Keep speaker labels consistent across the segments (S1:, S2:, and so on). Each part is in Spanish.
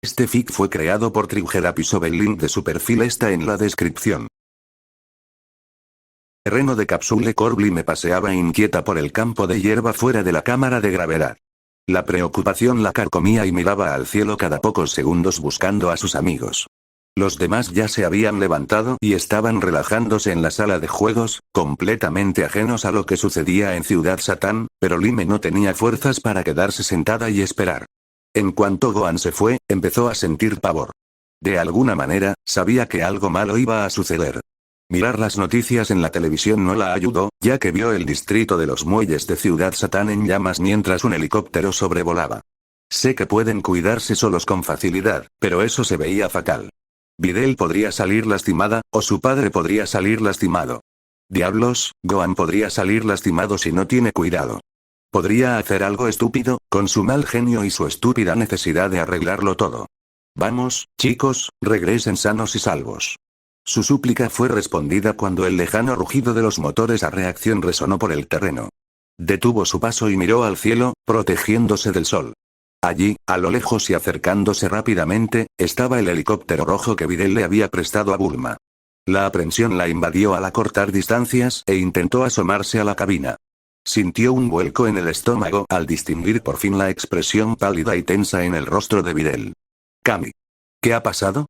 S1: Este fic fue creado por Triceratops. El link de su perfil está en la descripción. Terreno de Capsule Corp. Me paseaba inquieta por el campo de hierba fuera de la cámara de gravedad. La preocupación la carcomía y miraba al cielo cada pocos segundos buscando a sus amigos. Los demás ya se habían levantado y estaban relajándose en la sala de juegos, completamente ajenos a lo que sucedía en Ciudad Satán, pero Lime no tenía fuerzas para quedarse sentada y esperar. En cuanto Gohan se fue, empezó a sentir pavor. De alguna manera, sabía que algo malo iba a suceder. Mirar las noticias en la televisión no la ayudó, ya que vio el distrito de los muelles de Ciudad Satán en llamas mientras un helicóptero sobrevolaba. Sé que pueden cuidarse solos con facilidad, pero eso se veía fatal. Videl podría salir lastimada, o su padre podría salir lastimado. Diablos, Gohan podría salir lastimado si no tiene cuidado. Podría hacer algo estúpido, con su mal genio y su estúpida necesidad de arreglarlo todo. Vamos, chicos, regresen sanos y salvos. Su súplica fue respondida cuando el lejano rugido de los motores a reacción resonó por el terreno. Detuvo su paso y miró al cielo, protegiéndose del sol. Allí, a lo lejos y acercándose rápidamente, estaba el helicóptero rojo que Videl le había prestado a Bulma. La aprensión la invadió al acortar distancias e intentó asomarse a la cabina. Sintió un vuelco en el estómago al distinguir por fin la expresión pálida y tensa en el rostro de Videl. Kami. ¿Qué ha pasado?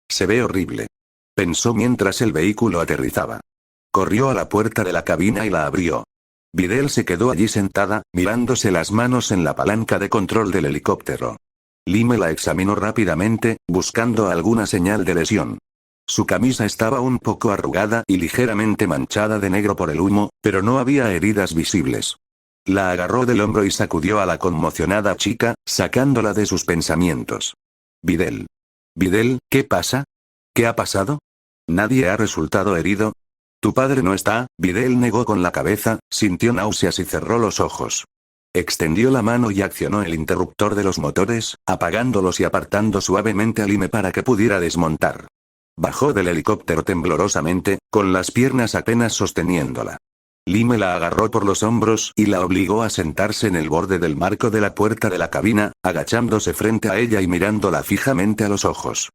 S1: Se ve horrible. Pensó mientras el vehículo aterrizaba. Corrió a la puerta de la cabina y la abrió. Videl se quedó allí sentada, mirándose las manos en la palanca de control del helicóptero. Lime la examinó rápidamente, buscando alguna señal de lesión. Su camisa estaba un poco arrugada y ligeramente manchada de negro por el humo, pero no había heridas visibles. La agarró del hombro y sacudió a la conmocionada chica, sacándola de sus pensamientos. Videl. Videl, ¿qué pasa? ¿Qué ha pasado? ¿Nadie ha resultado herido? Tu padre no está, Videl negó con la cabeza, sintió náuseas y cerró los ojos. Extendió la mano y accionó el interruptor de los motores, apagándolos y apartando suavemente a Lime para que pudiera desmontar. Bajó del helicóptero temblorosamente, con las piernas apenas sosteniéndola. Lime la agarró por los hombros y la obligó a sentarse en el borde del marco de la puerta de la cabina, agachándose frente a ella y mirándola fijamente a los ojos.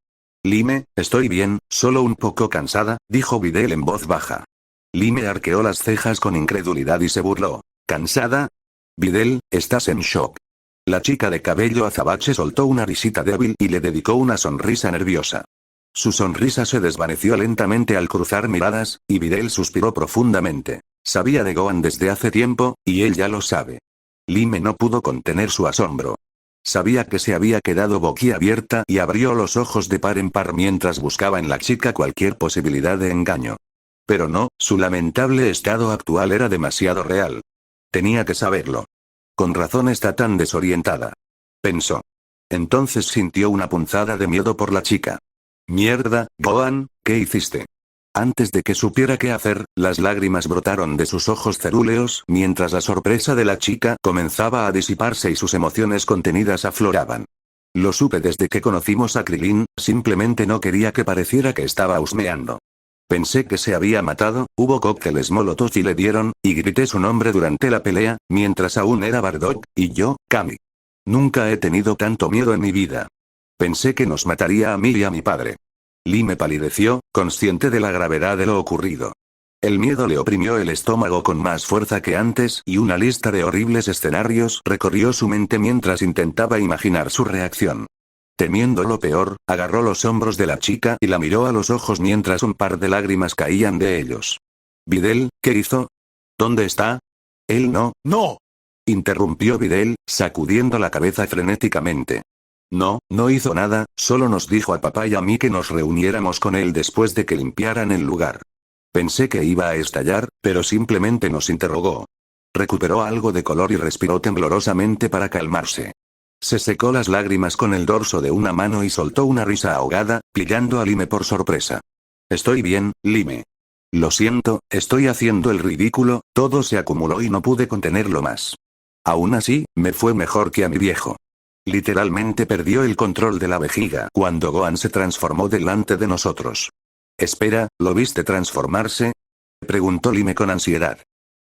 S1: Lime, estoy bien, solo un poco cansada, dijo Videl en voz baja. Lime arqueó las cejas con incredulidad y se burló. ¿Cansada? Videl, estás en shock. La chica de cabello azabache soltó una risita débil y le dedicó una sonrisa nerviosa. Su sonrisa se desvaneció lentamente al cruzar miradas, y Videl suspiró profundamente. Sabía de Gohan desde hace tiempo, y él ya lo sabe. Lime no pudo contener su asombro. Sabía que se había quedado boquiabierta y abrió los ojos de par en par mientras buscaba en la chica cualquier posibilidad de engaño. Pero no, su lamentable estado actual era demasiado real. Tenía que saberlo. Con razón está tan desorientada. Pensó. Entonces sintió una punzada de miedo por la chica. Mierda, Gohan, ¿qué hiciste? Antes de que supiera qué hacer, las lágrimas brotaron de sus ojos cerúleos mientras la sorpresa de la chica comenzaba a disiparse y sus emociones contenidas afloraban. Lo supe desde que conocimos a Krillin, simplemente no quería que pareciera que estaba husmeando. Pensé que se había matado, hubo cócteles molotov y le dieron, y grité su nombre durante la pelea, mientras aún era Bardock, y yo, Kami. Nunca he tenido tanto miedo en mi vida. Pensé que nos mataría a mí y a mi padre. Lime palideció, consciente de la gravedad de lo ocurrido. El miedo le oprimió el estómago con más fuerza que antes y una lista de horribles escenarios recorrió su mente mientras intentaba imaginar su reacción. Temiendo lo peor, agarró los hombros de la chica y la miró a los ojos mientras un par de lágrimas caían de ellos. Videl, ¿qué hizo? ¿Dónde está? Él no. ¡No! Interrumpió Videl, sacudiendo la cabeza frenéticamente. No, no hizo nada, solo nos dijo a papá y a mí que nos reuniéramos con él después de que limpiaran el lugar. Pensé que iba a estallar, pero simplemente nos interrogó. Recuperó algo de color y respiró temblorosamente para calmarse. Se secó las lágrimas con el dorso de una mano y soltó una risa ahogada, pillando a Lime por sorpresa. Estoy bien, Lime. Lo siento, estoy haciendo el ridículo, todo se acumuló y no pude contenerlo más. Aún así, me fue mejor que a mi viejo. Literalmente perdió el control de la vejiga cuando Gohan se transformó delante de nosotros. Espera, ¿lo viste transformarse? Preguntó Lime con ansiedad.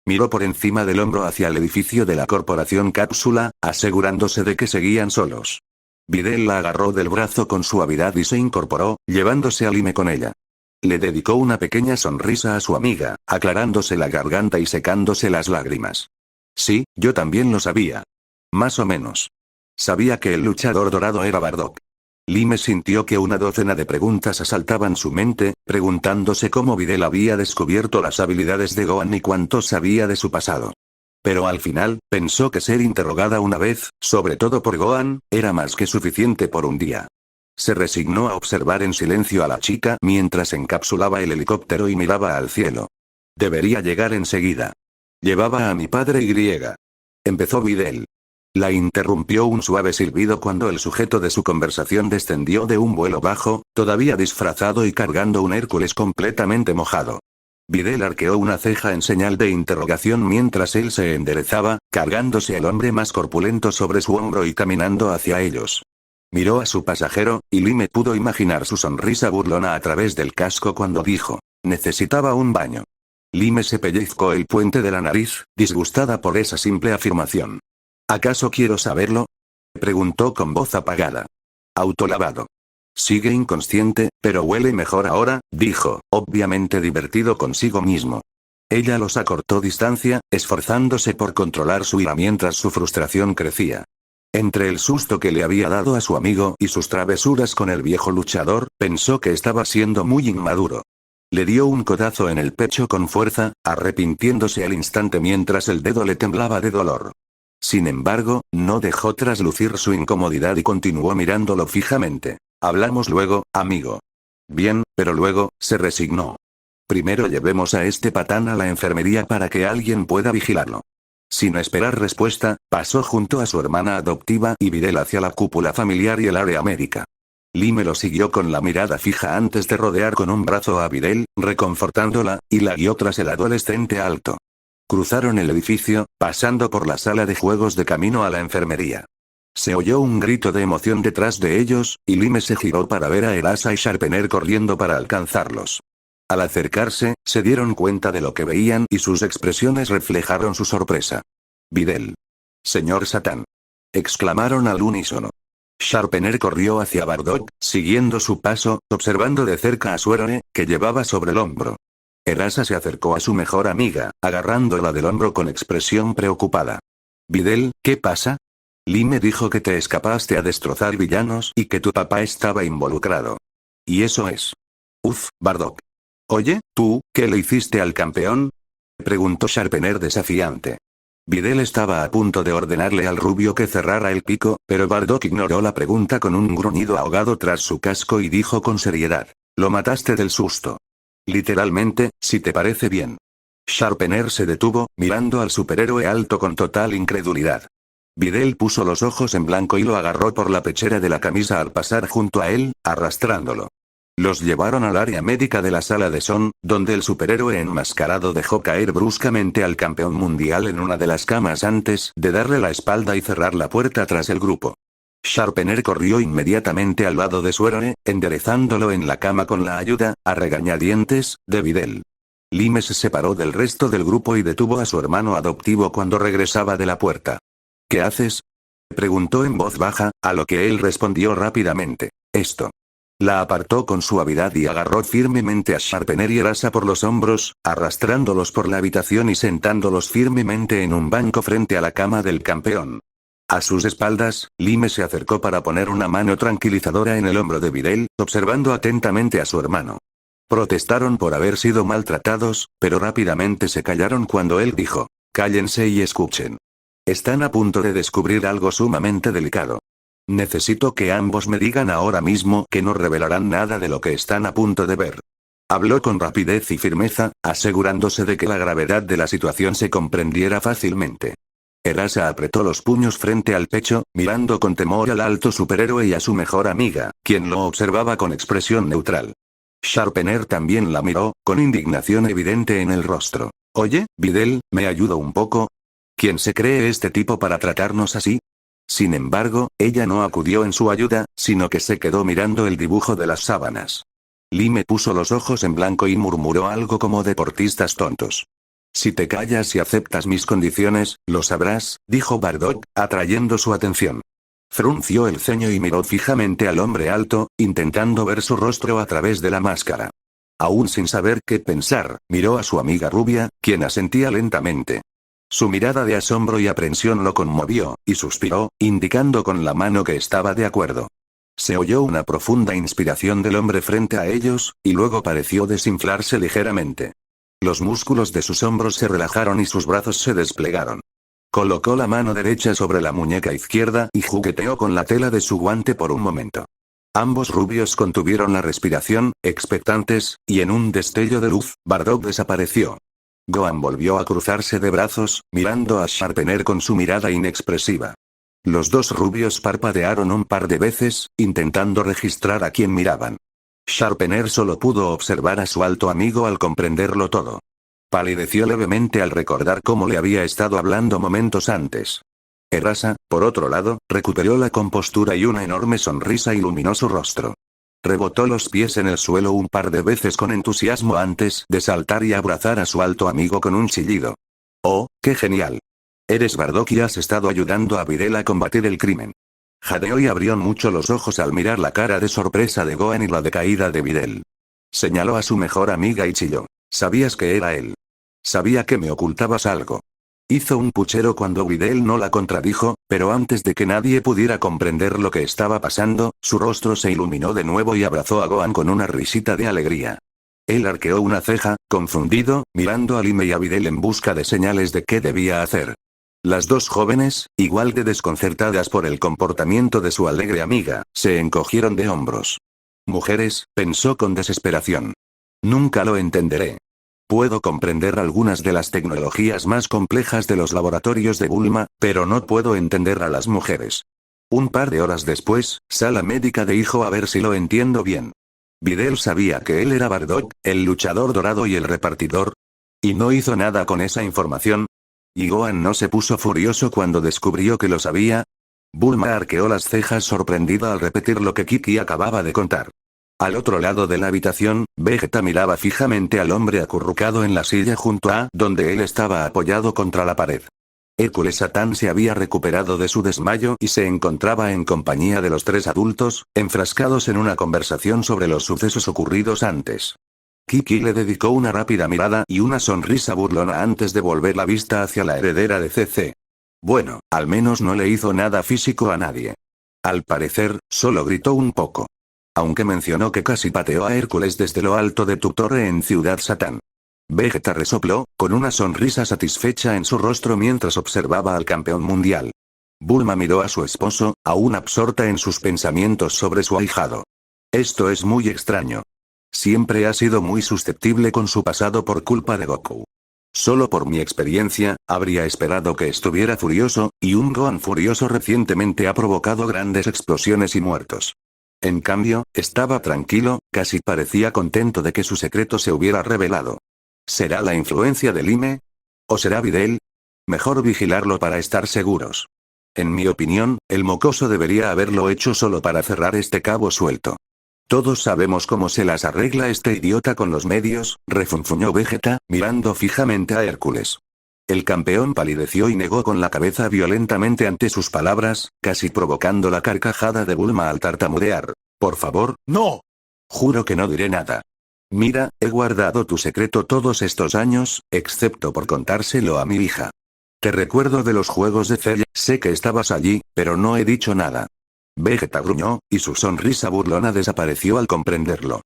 S1: Miró por encima del hombro hacia el edificio de la corporación Cápsula, asegurándose de que seguían solos. Videl la agarró del brazo con suavidad y se incorporó, llevándose a Lime con ella. Le dedicó una pequeña sonrisa a su amiga, aclarándose la garganta y secándose las lágrimas. Sí, yo también lo sabía. Más o menos. Sabía que el luchador dorado era Bardock. Lime sintió que una docena de preguntas asaltaban su mente, preguntándose cómo Videl había descubierto las habilidades de Gohan y cuánto sabía de su pasado. Pero al final, pensó que ser interrogada una vez, sobre todo por Gohan, era más que suficiente por un día. Se resignó a observar en silencio a la chica mientras encapsulaba el helicóptero y miraba al cielo. Debería llegar enseguida. Llevaba a mi padre y. Empezó Videl. La interrumpió un suave silbido cuando el sujeto de su conversación descendió de un vuelo bajo, todavía disfrazado y cargando un Hércules completamente mojado. Videl arqueó una ceja en señal de interrogación mientras él se enderezaba, cargándose al hombre más corpulento sobre su hombro y caminando hacia ellos. Miró a su pasajero, y Lime pudo imaginar su sonrisa burlona a través del casco cuando dijo: necesitaba un baño. Lime se pellizcó el puente de la nariz, disgustada por esa simple afirmación. ¿Acaso quiero saberlo? Preguntó con voz apagada. Autolavado. Sigue inconsciente, pero huele mejor ahora, dijo, obviamente divertido consigo mismo. Ella los acortó distancia, esforzándose por controlar su ira mientras su frustración crecía. Entre el susto que le había dado a su amigo y sus travesuras con el viejo luchador, pensó que estaba siendo muy inmaduro. Le dio un codazo en el pecho con fuerza, arrepintiéndose al instante mientras el dedo le temblaba de dolor. Sin embargo, no dejó traslucir su incomodidad y continuó mirándolo fijamente. Hablamos luego, amigo. Bien, pero luego, se resignó. Primero llevemos a este patán a la enfermería para que alguien pueda vigilarlo. Sin esperar respuesta, pasó junto a su hermana adoptiva y Videl hacia la cúpula familiar y el área médica. Lime lo siguió con la mirada fija antes de rodear con un brazo a Videl, reconfortándola, y la guió tras el adolescente alto. Cruzaron el edificio, pasando por la sala de juegos de camino a la enfermería. Se oyó un grito de emoción detrás de ellos, y Lime se giró para ver a Erasa y Sharpener corriendo para alcanzarlos. Al acercarse, se dieron cuenta de lo que veían y sus expresiones reflejaron su sorpresa. Videl. Señor Satán. Exclamaron al unísono. Sharpener corrió hacia Bardock, siguiendo su paso, observando de cerca a su héroe, que llevaba sobre el hombro. Erasa se acercó a su mejor amiga, agarrándola del hombro con expresión preocupada. Videl, ¿qué pasa? Lime dijo que te escapaste a destrozar villanos y que tu papá estaba involucrado. ¿Y eso es? Uf, Bardock. Oye, ¿tú, qué le hiciste al campeón? Preguntó Sharpener desafiante. Videl estaba a punto de ordenarle al rubio que cerrara el pico, pero Bardock ignoró la pregunta con un gruñido ahogado tras su casco y dijo con seriedad. Lo mataste del susto. Literalmente, si te parece bien. Sharpener se detuvo, mirando al superhéroe alto con total incredulidad. Videl puso los ojos en blanco y lo agarró por la pechera de la camisa al pasar junto a él, arrastrándolo. Los llevaron al área médica de la sala de Son, donde el superhéroe enmascarado dejó caer bruscamente al campeón mundial en una de las camas antes de darle la espalda y cerrar la puerta tras el grupo. Sharpener corrió inmediatamente al lado de su héroe, enderezándolo en la cama con la ayuda, a regañadientes, de Videl. Lime se separó del resto del grupo y detuvo a su hermano adoptivo cuando regresaba de la puerta. ¿Qué haces? Preguntó en voz baja, a lo que él respondió rápidamente. Esto. La apartó con suavidad y agarró firmemente a Sharpener y Erasa por los hombros, arrastrándolos por la habitación y sentándolos firmemente en un banco frente a la cama del campeón. A sus espaldas, Lime se acercó para poner una mano tranquilizadora en el hombro de Videl, observando atentamente a su hermano. Protestaron por haber sido maltratados, pero rápidamente se callaron cuando él dijo, cállense y escuchen. Están a punto de descubrir algo sumamente delicado. Necesito que ambos me digan ahora mismo que no revelarán nada de lo que están a punto de ver. Habló con rapidez y firmeza, asegurándose de que la gravedad de la situación se comprendiera fácilmente. Erasa apretó los puños frente al pecho, mirando con temor al alto superhéroe y a su mejor amiga, quien lo observaba con expresión neutral. Sharpener también la miró, con indignación evidente en el rostro. Oye, Videl, ¿me ayuda un poco? ¿Quién se cree este tipo para tratarnos así? Sin embargo, ella no acudió en su ayuda, sino que se quedó mirando el dibujo de las sábanas. Lime puso los ojos en blanco y murmuró algo como deportistas tontos. Si te callas y aceptas mis condiciones, lo sabrás, dijo Bardock, atrayendo su atención. Frunció el ceño y miró fijamente al hombre alto, intentando ver su rostro a través de la máscara. Aún sin saber qué pensar, miró a su amiga rubia, quien asentía lentamente. Su mirada de asombro y aprensión lo conmovió, y suspiró, indicando con la mano que estaba de acuerdo. Se oyó una profunda inspiración del hombre frente a ellos, y luego pareció desinflarse ligeramente. Los músculos de sus hombros se relajaron y sus brazos se desplegaron. Colocó la mano derecha sobre la muñeca izquierda y jugueteó con la tela de su guante por un momento. Ambos rubios contuvieron la respiración, expectantes, y en un destello de luz, Bardock desapareció. Gohan volvió a cruzarse de brazos, mirando a Sharpener con su mirada inexpresiva. Los dos rubios parpadearon un par de veces, intentando registrar a quién miraban. Sharpener solo pudo observar a su alto amigo al comprenderlo todo. Palideció levemente al recordar cómo le había estado hablando momentos antes. Erasa, por otro lado, recuperó la compostura y una enorme sonrisa iluminó su rostro. Rebotó los pies en el suelo un par de veces con entusiasmo antes de saltar y abrazar a su alto amigo con un chillido. ¡Oh, qué genial! Eres Bardock y has estado ayudando a Videl a combatir el crimen. Jadeó y abrió mucho los ojos al mirar la cara de sorpresa de Gohan y la decaída de Videl. Señaló a su mejor amiga y chilló. ¿Sabías que era él? Sabía que me ocultabas algo. Hizo un puchero cuando Videl no la contradijo, pero antes de que nadie pudiera comprender lo que estaba pasando, su rostro se iluminó de nuevo y abrazó a Gohan con una risita de alegría. Él arqueó una ceja, confundido, mirando a Lime y a Videl en busca de señales de qué debía hacer. Las dos jóvenes, igual de desconcertadas por el comportamiento de su alegre amiga, se encogieron de hombros. Mujeres, pensó con desesperación. Nunca lo entenderé. Puedo comprender algunas de las tecnologías más complejas de los laboratorios de Bulma, pero no puedo entender a las mujeres. Un par de horas después, sala médica de hijo a ver si lo entiendo bien. Videl sabía que él era Bardock, el luchador dorado y el repartidor. Y no hizo nada con esa información. ¿Y Gohan no se puso furioso cuando descubrió que lo sabía? Bulma arqueó las cejas sorprendida al repetir lo que Kiki acababa de contar. Al otro lado de la habitación, Vegeta miraba fijamente al hombre acurrucado en la silla junto a donde él estaba apoyado contra la pared. Hércules Satán se había recuperado de su desmayo y se encontraba en compañía de los tres adultos, enfrascados en una conversación sobre los sucesos ocurridos antes. Kiki le dedicó una rápida mirada y una sonrisa burlona antes de volver la vista hacia la heredera de CC. Bueno, al menos no le hizo nada físico a nadie. Al parecer, solo gritó un poco. Aunque mencionó que casi pateó a Hércules desde lo alto de tu torre en Ciudad Satán. Vegeta resopló, con una sonrisa satisfecha en su rostro mientras observaba al campeón mundial. Bulma miró a su esposo, aún absorta en sus pensamientos sobre su ahijado. Esto es muy extraño. Siempre ha sido muy susceptible con su pasado por culpa de Goku. Solo por mi experiencia, habría esperado que estuviera furioso, y un Gohan furioso recientemente ha provocado grandes explosiones y muertos. En cambio, estaba tranquilo, casi parecía contento de que su secreto se hubiera revelado. ¿Será la influencia de Lime? ¿O será Videl? Mejor vigilarlo para estar seguros. En mi opinión, el mocoso debería haberlo hecho solo para cerrar este cabo suelto. Todos sabemos cómo se las arregla este idiota con los medios, refunfuñó Vegeta, mirando fijamente a Hércules. El campeón palideció y negó con la cabeza violentamente ante sus palabras, casi provocando la carcajada de Bulma al tartamudear. Por favor, no. Juro que no diré nada. Mira, he guardado tu secreto todos estos años, excepto por contárselo a mi hija. Te recuerdo de los juegos de Cell, sé que estabas allí, pero no he dicho nada. Vegeta gruñó, y su sonrisa burlona desapareció al comprenderlo.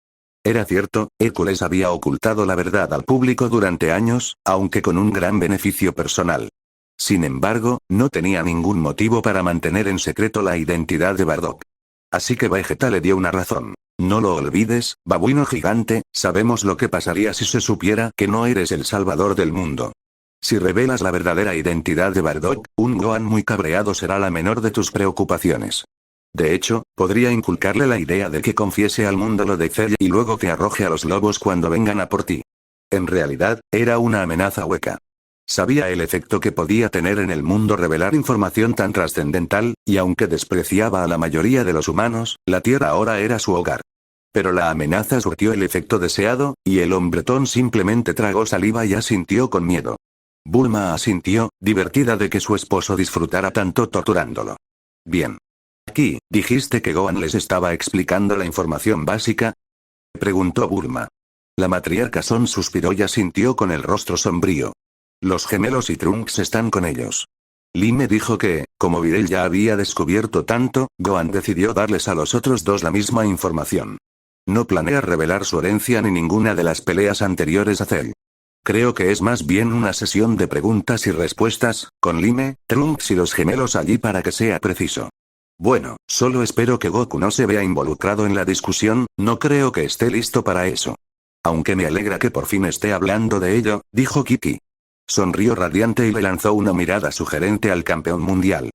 S1: Era cierto, Hércules había ocultado la verdad al público durante años, aunque con un gran beneficio personal. Sin embargo, no tenía ningún motivo para mantener en secreto la identidad de Bardock. Así que Vegeta le dio una razón. No lo olvides, babuino gigante, sabemos lo que pasaría si se supiera que no eres el salvador del mundo. Si revelas la verdadera identidad de Bardock, un Gohan muy cabreado será la menor de tus preocupaciones. De hecho, podría inculcarle la idea de que confiese al mundo lo de Cell y luego te arroje a los lobos cuando vengan a por ti. En realidad, era una amenaza hueca. Sabía el efecto que podía tener en el mundo revelar información tan trascendental, y aunque despreciaba a la mayoría de los humanos, la Tierra ahora era su hogar. Pero la amenaza surtió el efecto deseado, y el hombretón simplemente tragó saliva y asintió con miedo. Bulma asintió, divertida de que su esposo disfrutara tanto torturándolo. Bien. Aquí, ¿dijiste que Gohan les estaba explicando la información básica? Preguntó Bulma. La matriarca Son suspiró y asintió con el rostro sombrío. Los gemelos y Trunks están con ellos. Lime dijo que, como Videl ya había descubierto tanto, Gohan decidió darles a los otros dos la misma información. No planea revelar su herencia ni ninguna de las peleas anteriores a Cell. Creo que es más bien una sesión de preguntas y respuestas, con Lime, Trunks y los gemelos allí para que sea preciso. Bueno, solo espero que Goku no se vea involucrado en la discusión, no creo que esté listo para eso. Aunque me alegra que por fin esté hablando de ello, dijo Kiki. Sonrió radiante y le lanzó una mirada sugerente al campeón mundial.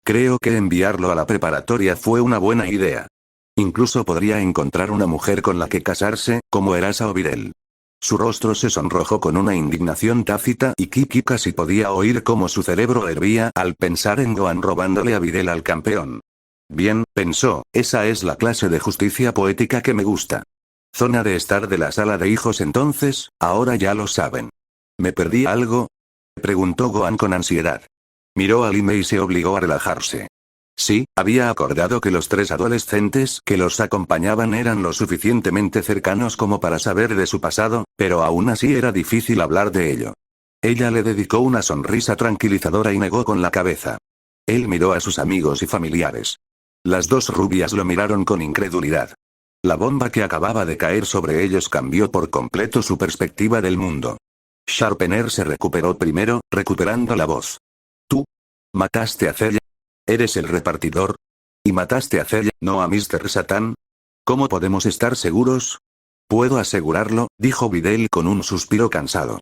S1: Creo que enviarlo a la preparatoria fue una buena idea. Incluso podría encontrar una mujer con la que casarse, como Erasa o Videl. Su rostro se sonrojó con una indignación tácita y Kiki casi podía oír cómo su cerebro hervía al pensar en Gohan robándole a Videl al campeón. Bien, pensó, esa es la clase de justicia poética que me gusta. Zona de estar de la sala de hijos entonces, ahora ya lo saben. ¿Me perdí algo? Preguntó Gohan con ansiedad. Miró a Lime y se obligó a relajarse. Sí, había acordado que los tres adolescentes que los acompañaban eran lo suficientemente cercanos como para saber de su pasado, pero aún así era difícil hablar de ello. Ella le dedicó una sonrisa tranquilizadora y negó con la cabeza. Él miró a sus amigos y familiares. Las dos rubias lo miraron con incredulidad. La bomba que acababa de caer sobre ellos cambió por completo su perspectiva del mundo. Sharpener se recuperó primero, recuperando la voz. ¿Tú? ¿Mataste a Cell? ¿Eres el repartidor? ¿Y mataste a Cell, no a Mr. Satan? ¿Cómo podemos estar seguros? Puedo asegurarlo, dijo Videl con un suspiro cansado.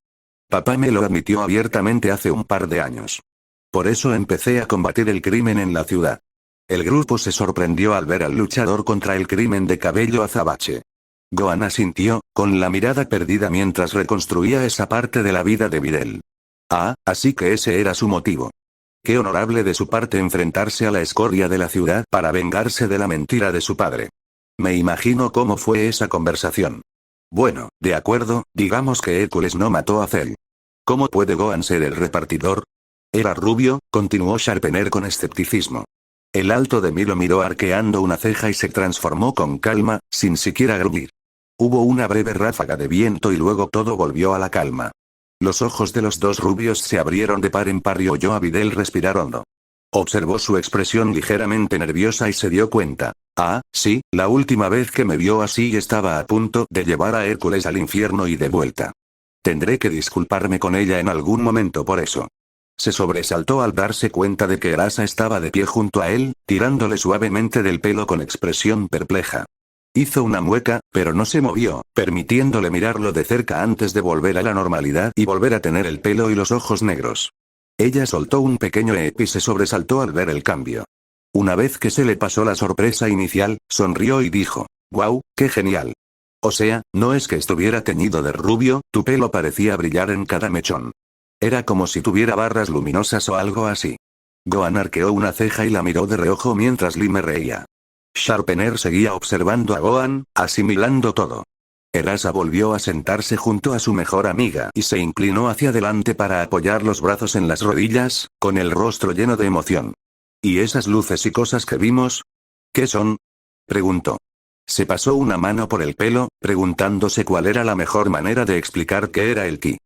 S1: Papá me lo admitió abiertamente hace un par de años. Por eso empecé a combatir el crimen en la ciudad. El grupo se sorprendió al ver al luchador contra el crimen de cabello azabache. Gohan asintió, con la mirada perdida mientras reconstruía esa parte de la vida de Videl. Ah, así que ese era su motivo. Qué honorable de su parte enfrentarse a la escoria de la ciudad para vengarse de la mentira de su padre. Me imagino cómo fue esa conversación. Bueno, de acuerdo, digamos que Hércules no mató a Cell. ¿Cómo puede Gohan ser el repartidor? Era rubio, continuó Sharpener con escepticismo. El alto de Milo miró arqueando una ceja y se transformó con calma, sin siquiera gruñir. Hubo una breve ráfaga de viento y luego todo volvió a la calma. Los ojos de los dos rubios se abrieron de par en par y oyó a Videl respirar hondo. Observó su expresión ligeramente nerviosa y se dio cuenta. Ah, sí, la última vez que me vio así estaba a punto de llevar a Hércules al infierno y de vuelta. Tendré que disculparme con ella en algún momento por eso. Se sobresaltó al darse cuenta de que Erasa estaba de pie junto a él, tirándole suavemente del pelo con expresión perpleja. Hizo una mueca, pero no se movió, permitiéndole mirarlo de cerca antes de volver a la normalidad y volver a tener el pelo y los ojos negros. Ella soltó un pequeño ep y se sobresaltó al ver el cambio. Una vez que se le pasó la sorpresa inicial, sonrió y dijo, «¡Guau, qué genial! O sea, no es que estuviera teñido de rubio, tu pelo parecía brillar en cada mechón. Era como si tuviera barras luminosas o algo así». Gohan arqueó una ceja y la miró de reojo mientras Lime reía. Sharpener seguía observando a Gohan, asimilando todo. Erasa volvió a sentarse junto a su mejor amiga y se inclinó hacia adelante para apoyar los brazos en las rodillas, con el rostro lleno de emoción. ¿Y esas luces y cosas que vimos? ¿Qué son? Preguntó. Se pasó una mano por el pelo, preguntándose cuál era la mejor manera de explicar qué era el ki.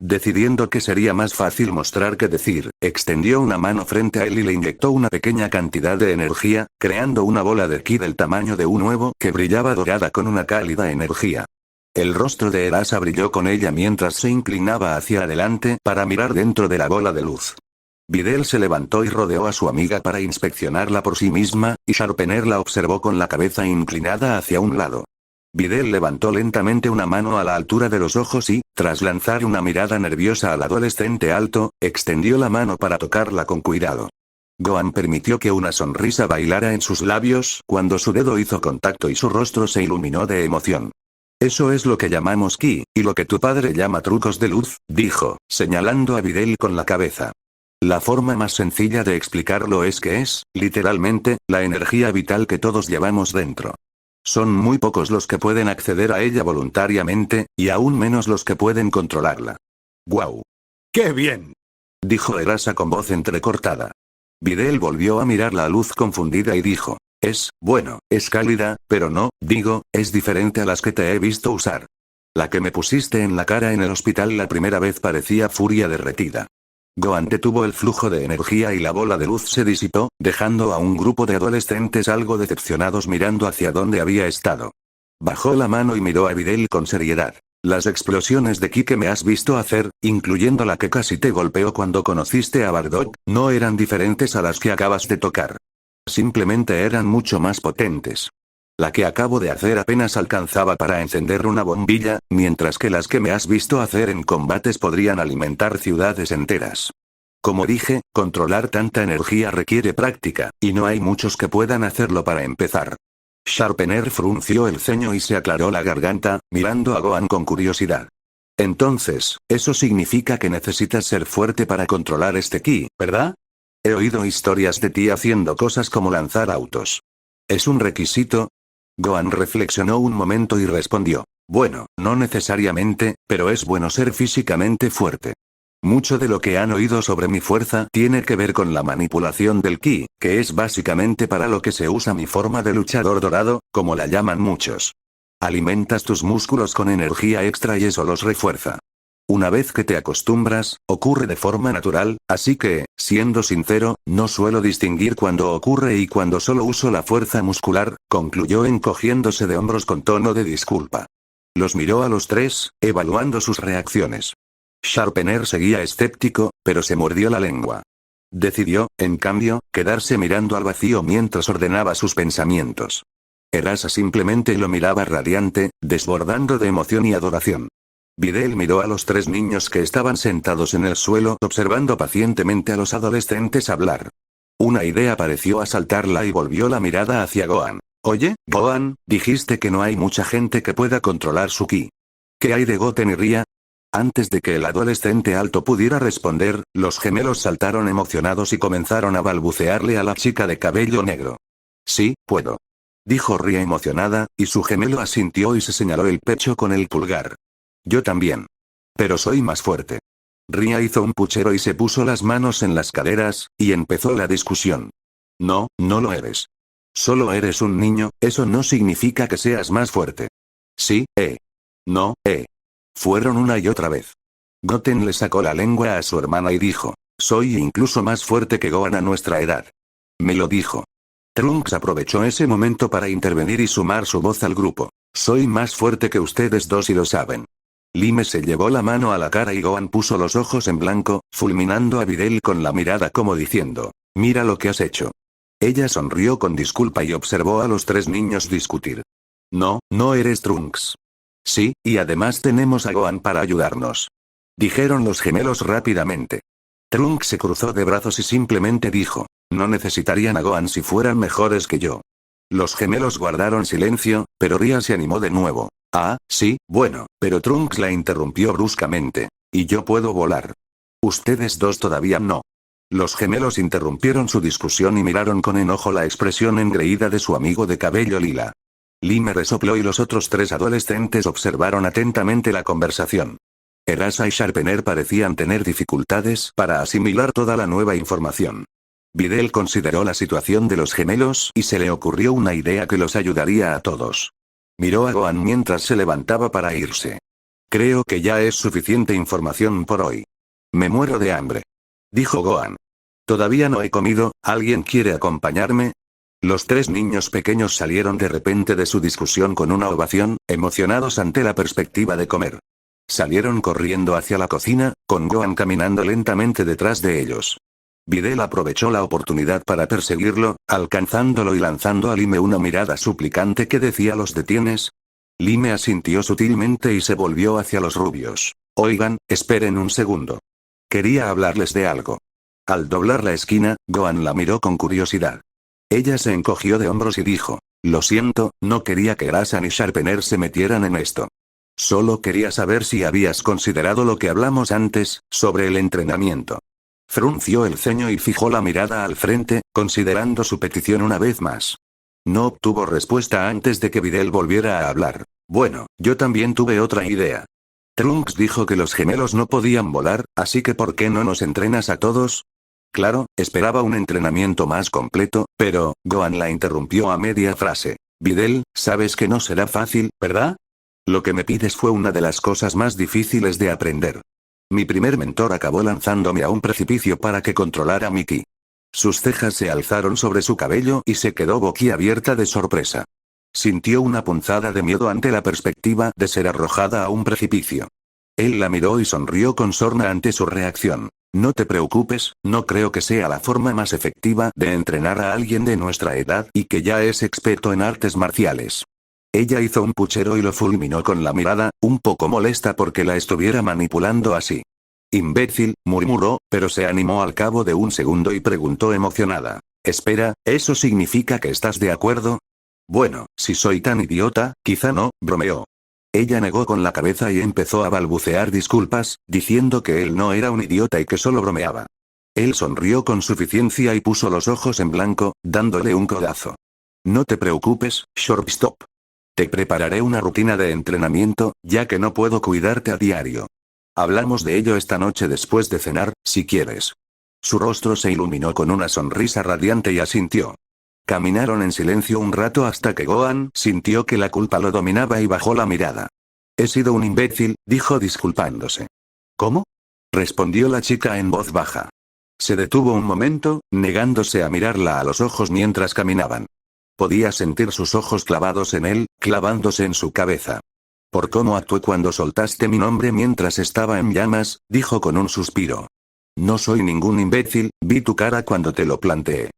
S1: Decidiendo que sería más fácil mostrar que decir, extendió una mano frente a él y le inyectó una pequeña cantidad de energía, creando una bola de ki del tamaño de un huevo que brillaba dorada con una cálida energía. El rostro de Erasa brilló con ella mientras se inclinaba hacia adelante para mirar dentro de la bola de luz. Videl se levantó y rodeó a su amiga para inspeccionarla por sí misma, y Sharpener la observó con la cabeza inclinada hacia un lado. Videl levantó lentamente una mano a la altura de los ojos y, tras lanzar una mirada nerviosa al adolescente alto, extendió la mano para tocarla con cuidado. Gohan permitió que una sonrisa bailara en sus labios cuando su dedo hizo contacto y su rostro se iluminó de emoción. Eso es lo que llamamos ki, y lo que tu padre llama trucos de luz, dijo, señalando a Videl con la cabeza. La forma más sencilla de explicarlo es que es, literalmente, la energía vital que todos llevamos dentro. Son muy pocos los que pueden acceder a ella voluntariamente, y aún menos los que pueden controlarla. «¡Guau! ¡Qué bien!», dijo Erasa con voz entrecortada. Videl volvió a mirar la luz confundida y dijo. Es cálida, pero no, digo, es diferente a las que te he visto usar. La que me pusiste en la cara en el hospital la primera vez parecía furia derretida. Gohan detuvo el flujo de energía y la bola de luz se disipó, dejando a un grupo de adolescentes algo decepcionados mirando hacia donde había estado. Bajó la mano y miró a Videl con seriedad. Las explosiones de ki que me has visto hacer, incluyendo la que casi te golpeó cuando conociste a Bardock, no eran diferentes a las que acabas de tocar. Simplemente eran mucho más potentes. La que acabo de hacer apenas alcanzaba para encender una bombilla, mientras que las que me has visto hacer en combates podrían alimentar ciudades enteras. Como dije, controlar tanta energía requiere práctica, y no hay muchos que puedan hacerlo para empezar. Sharpener frunció el ceño y se aclaró la garganta, mirando a Gohan con curiosidad. Entonces, eso significa que necesitas ser fuerte para controlar este ki, ¿verdad? He oído historias de ti haciendo cosas como lanzar autos. ¿Es un requisito? Gohan reflexionó un momento y respondió. Bueno, no necesariamente, pero es bueno ser físicamente fuerte. Mucho de lo que han oído sobre mi fuerza tiene que ver con la manipulación del ki, que es básicamente para lo que se usa mi forma de luchador dorado, como la llaman muchos. Alimentas tus músculos con energía extra y eso los refuerza. Una vez que te acostumbras, ocurre de forma natural, así que, siendo sincero, no suelo distinguir cuando ocurre y cuando solo uso la fuerza muscular, concluyó encogiéndose de hombros con tono de disculpa. Los miró a los tres, evaluando sus reacciones. Sharpener seguía escéptico, pero se mordió la lengua. Decidió, en cambio, quedarse mirando al vacío mientras ordenaba sus pensamientos. Erasa simplemente lo miraba radiante, desbordando de emoción y adoración. Videl miró a los tres niños que estaban sentados en el suelo observando pacientemente a los adolescentes hablar. Una idea pareció asaltarla y volvió la mirada hacia Gohan. Oye, Gohan, dijiste que no hay mucha gente que pueda controlar su ki. ¿Qué hay de Goten y Ria? Antes de que el adolescente alto pudiera responder, los gemelos saltaron emocionados y comenzaron a balbucearle a la chica de cabello negro. Sí, puedo. Dijo Ria emocionada, y su gemelo asintió y se señaló el pecho con el pulgar. Yo también. Pero soy más fuerte. Ria hizo un puchero y se puso las manos en las caderas, y empezó la discusión. No, no lo eres. Solo eres un niño, eso no significa que seas más fuerte. Sí, No, Fueron una y otra vez. Goten le sacó la lengua a su hermana y dijo, soy incluso más fuerte que Gohan a nuestra edad. Me lo dijo. Trunks aprovechó ese momento para intervenir y sumar su voz al grupo. Soy más fuerte que ustedes dos y lo saben. Lime se llevó la mano a la cara y Gohan puso los ojos en blanco, fulminando a Videl con la mirada como diciendo, mira lo que has hecho. Ella sonrió con disculpa y observó a los tres niños discutir. No, no eres Trunks. Sí, y además tenemos a Gohan para ayudarnos. Dijeron los gemelos rápidamente. Trunks se cruzó de brazos y simplemente dijo, no necesitarían a Gohan si fueran mejores que yo. Los gemelos guardaron silencio, pero Ria se animó de nuevo. Ah, sí, bueno, pero Trunks la interrumpió bruscamente. Y yo puedo volar. Ustedes dos todavía no. Los gemelos interrumpieron su discusión y miraron con enojo la expresión engreída de su amigo de cabello lila. Lime resopló y los otros tres adolescentes observaron atentamente la conversación. Erasa y Sharpener parecían tener dificultades para asimilar toda la nueva información. Videl consideró la situación de los gemelos y se le ocurrió una idea que los ayudaría a todos. Miró a Gohan mientras se levantaba para irse. Creo que ya es suficiente información por hoy. Me muero de hambre. Dijo Gohan. Todavía no he comido, ¿alguien quiere acompañarme? Los tres niños pequeños salieron de repente de su discusión con una ovación, emocionados ante la perspectiva de comer. Salieron corriendo hacia la cocina, con Gohan caminando lentamente detrás de ellos. Videl aprovechó la oportunidad para perseguirlo, alcanzándolo y lanzando a Lime una mirada suplicante que decía ¿los detienes? Lime asintió sutilmente y se volvió hacia los rubios. Oigan, esperen un segundo. Quería hablarles de algo. Al doblar la esquina, Gohan la miró con curiosidad. Ella se encogió de hombros y dijo, lo siento, no quería que Erasa ni Sharpener se metieran en esto. Solo quería saber si habías considerado lo que hablamos antes, sobre el entrenamiento. Frunció el ceño y fijó la mirada al frente, considerando su petición una vez más. No obtuvo respuesta antes de que Videl volviera a hablar. Bueno, yo también tuve otra idea. Trunks dijo que los gemelos no podían volar, así que ¿por qué no nos entrenas a todos? Claro, esperaba un entrenamiento más completo, pero, Gohan la interrumpió a media frase. Videl, sabes que no será fácil, ¿verdad? Lo que me pides fue una de las cosas más difíciles de aprender. Mi primer mentor acabó lanzándome a un precipicio para que controlara mi ki. Sus cejas se alzaron sobre su cabello y se quedó boquiabierta de sorpresa. Sintió una punzada de miedo ante la perspectiva de ser arrojada a un precipicio. Él la miró y sonrió con sorna ante su reacción. No te preocupes, no creo que sea la forma más efectiva de entrenar a alguien de nuestra edad y que ya es experto en artes marciales. Ella hizo un puchero y lo fulminó con la mirada, un poco molesta porque la estuviera manipulando así. Imbécil, murmuró, pero se animó al cabo de un segundo y preguntó emocionada. Espera, ¿eso significa que estás de acuerdo? Bueno, si soy tan idiota, quizá no, bromeó. Ella negó con la cabeza y empezó a balbucear disculpas, diciendo que él no era un idiota y que solo bromeaba. Él sonrió con suficiencia y puso los ojos en blanco, dándole un codazo. No te preocupes, Shortstop. Te prepararé una rutina de entrenamiento, ya que no puedo cuidarte a diario. Hablamos de ello esta noche después de cenar, si quieres. Su rostro se iluminó con una sonrisa radiante y asintió. Caminaron en silencio un rato hasta que Gohan sintió que la culpa lo dominaba y bajó la mirada. He sido un imbécil, dijo disculpándose. ¿Cómo? Respondió la chica en voz baja. Se detuvo un momento, negándose a mirarla a los ojos mientras caminaban. Podía sentir sus ojos clavados en él, clavándose en su cabeza. Por cómo actué cuando soltaste mi nombre mientras estaba en llamas, dijo con un suspiro. No soy ningún imbécil, vi tu cara cuando te lo planteé.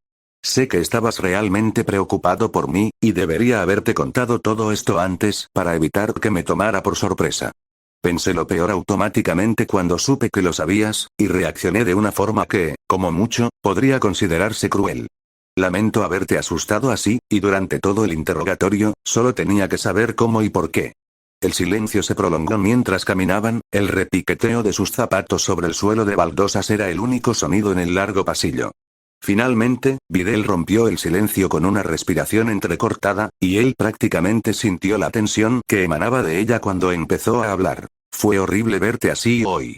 S1: Sé que estabas realmente preocupado por mí, y debería haberte contado todo esto antes, para evitar que me tomara por sorpresa. Pensé lo peor automáticamente cuando supe que lo sabías, y reaccioné de una forma que, como mucho, podría considerarse cruel. Lamento haberte asustado así, y durante todo el interrogatorio, solo tenía que saber cómo y por qué. El silencio se prolongó mientras caminaban, el repiqueteo de sus zapatos sobre el suelo de baldosas era el único sonido en el largo pasillo. Finalmente, Videl rompió el silencio con una respiración entrecortada, y él prácticamente sintió la tensión que emanaba de ella cuando empezó a hablar. Fue horrible verte así hoy.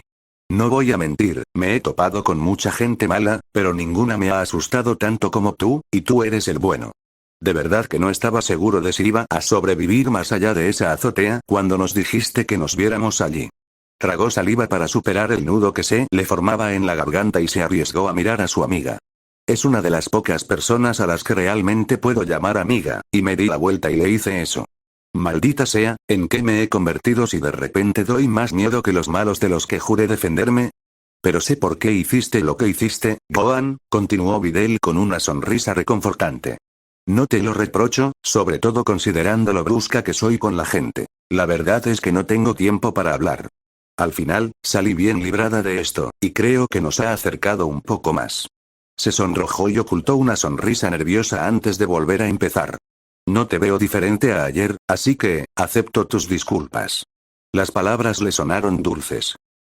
S1: No voy a mentir, me he topado con mucha gente mala, pero ninguna me ha asustado tanto como tú, y tú eres el bueno. De verdad que no estaba seguro de si iba a sobrevivir más allá de esa azotea cuando nos dijiste que nos viéramos allí. Tragó saliva para superar el nudo que se le formaba en la garganta y se arriesgó a mirar a su amiga. Es una de las pocas personas a las que realmente puedo llamar amiga, y me di la vuelta y le hice eso. Maldita sea, ¿en qué me he convertido si de repente doy más miedo que los malos de los que juré defenderme? Pero sé por qué hiciste lo que hiciste, Gohan, continuó Videl con una sonrisa reconfortante. No te lo reprocho, sobre todo considerando lo brusca que soy con la gente. La verdad es que no tengo tiempo para hablar. Al final, salí bien librada de esto, y creo que nos ha acercado un poco más. Se sonrojó y ocultó una sonrisa nerviosa antes de volver a empezar. No te veo diferente a ayer, así que, acepto tus disculpas. Las palabras le sonaron dulces.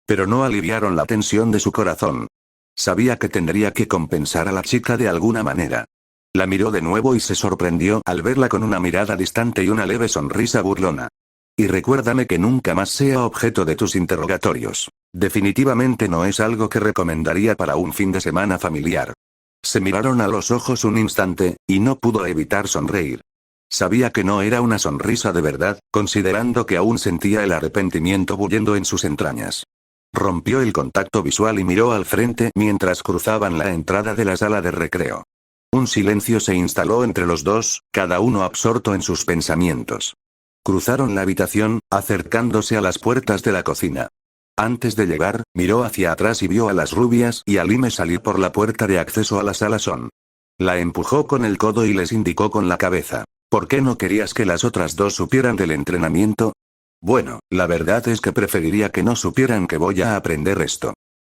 S1: Pero no aliviaron la tensión de su corazón. Sabía que tendría que compensar a la chica de alguna manera. La miró de nuevo y se sorprendió al verla con una mirada distante y una leve sonrisa burlona. Y recuérdame que nunca más sea objeto de tus interrogatorios. Definitivamente no es algo que recomendaría para un fin de semana familiar. Se miraron a los ojos un instante, y no pudo evitar sonreír. Sabía que no era una sonrisa de verdad, considerando que aún sentía el arrepentimiento bullendo en sus entrañas. Rompió el contacto visual y miró al frente mientras cruzaban la entrada de la sala de recreo. Un silencio se instaló entre los dos, cada uno absorto en sus pensamientos. Cruzaron la habitación, acercándose a las puertas de la cocina. Antes de llegar, miró hacia atrás y vio a las rubias y a Lime salir por la puerta de acceso a la sala Son. La empujó con el codo y les indicó con la cabeza. ¿Por qué no querías que las otras dos supieran del entrenamiento? Bueno, la verdad es que preferiría que no supieran que voy a aprender esto.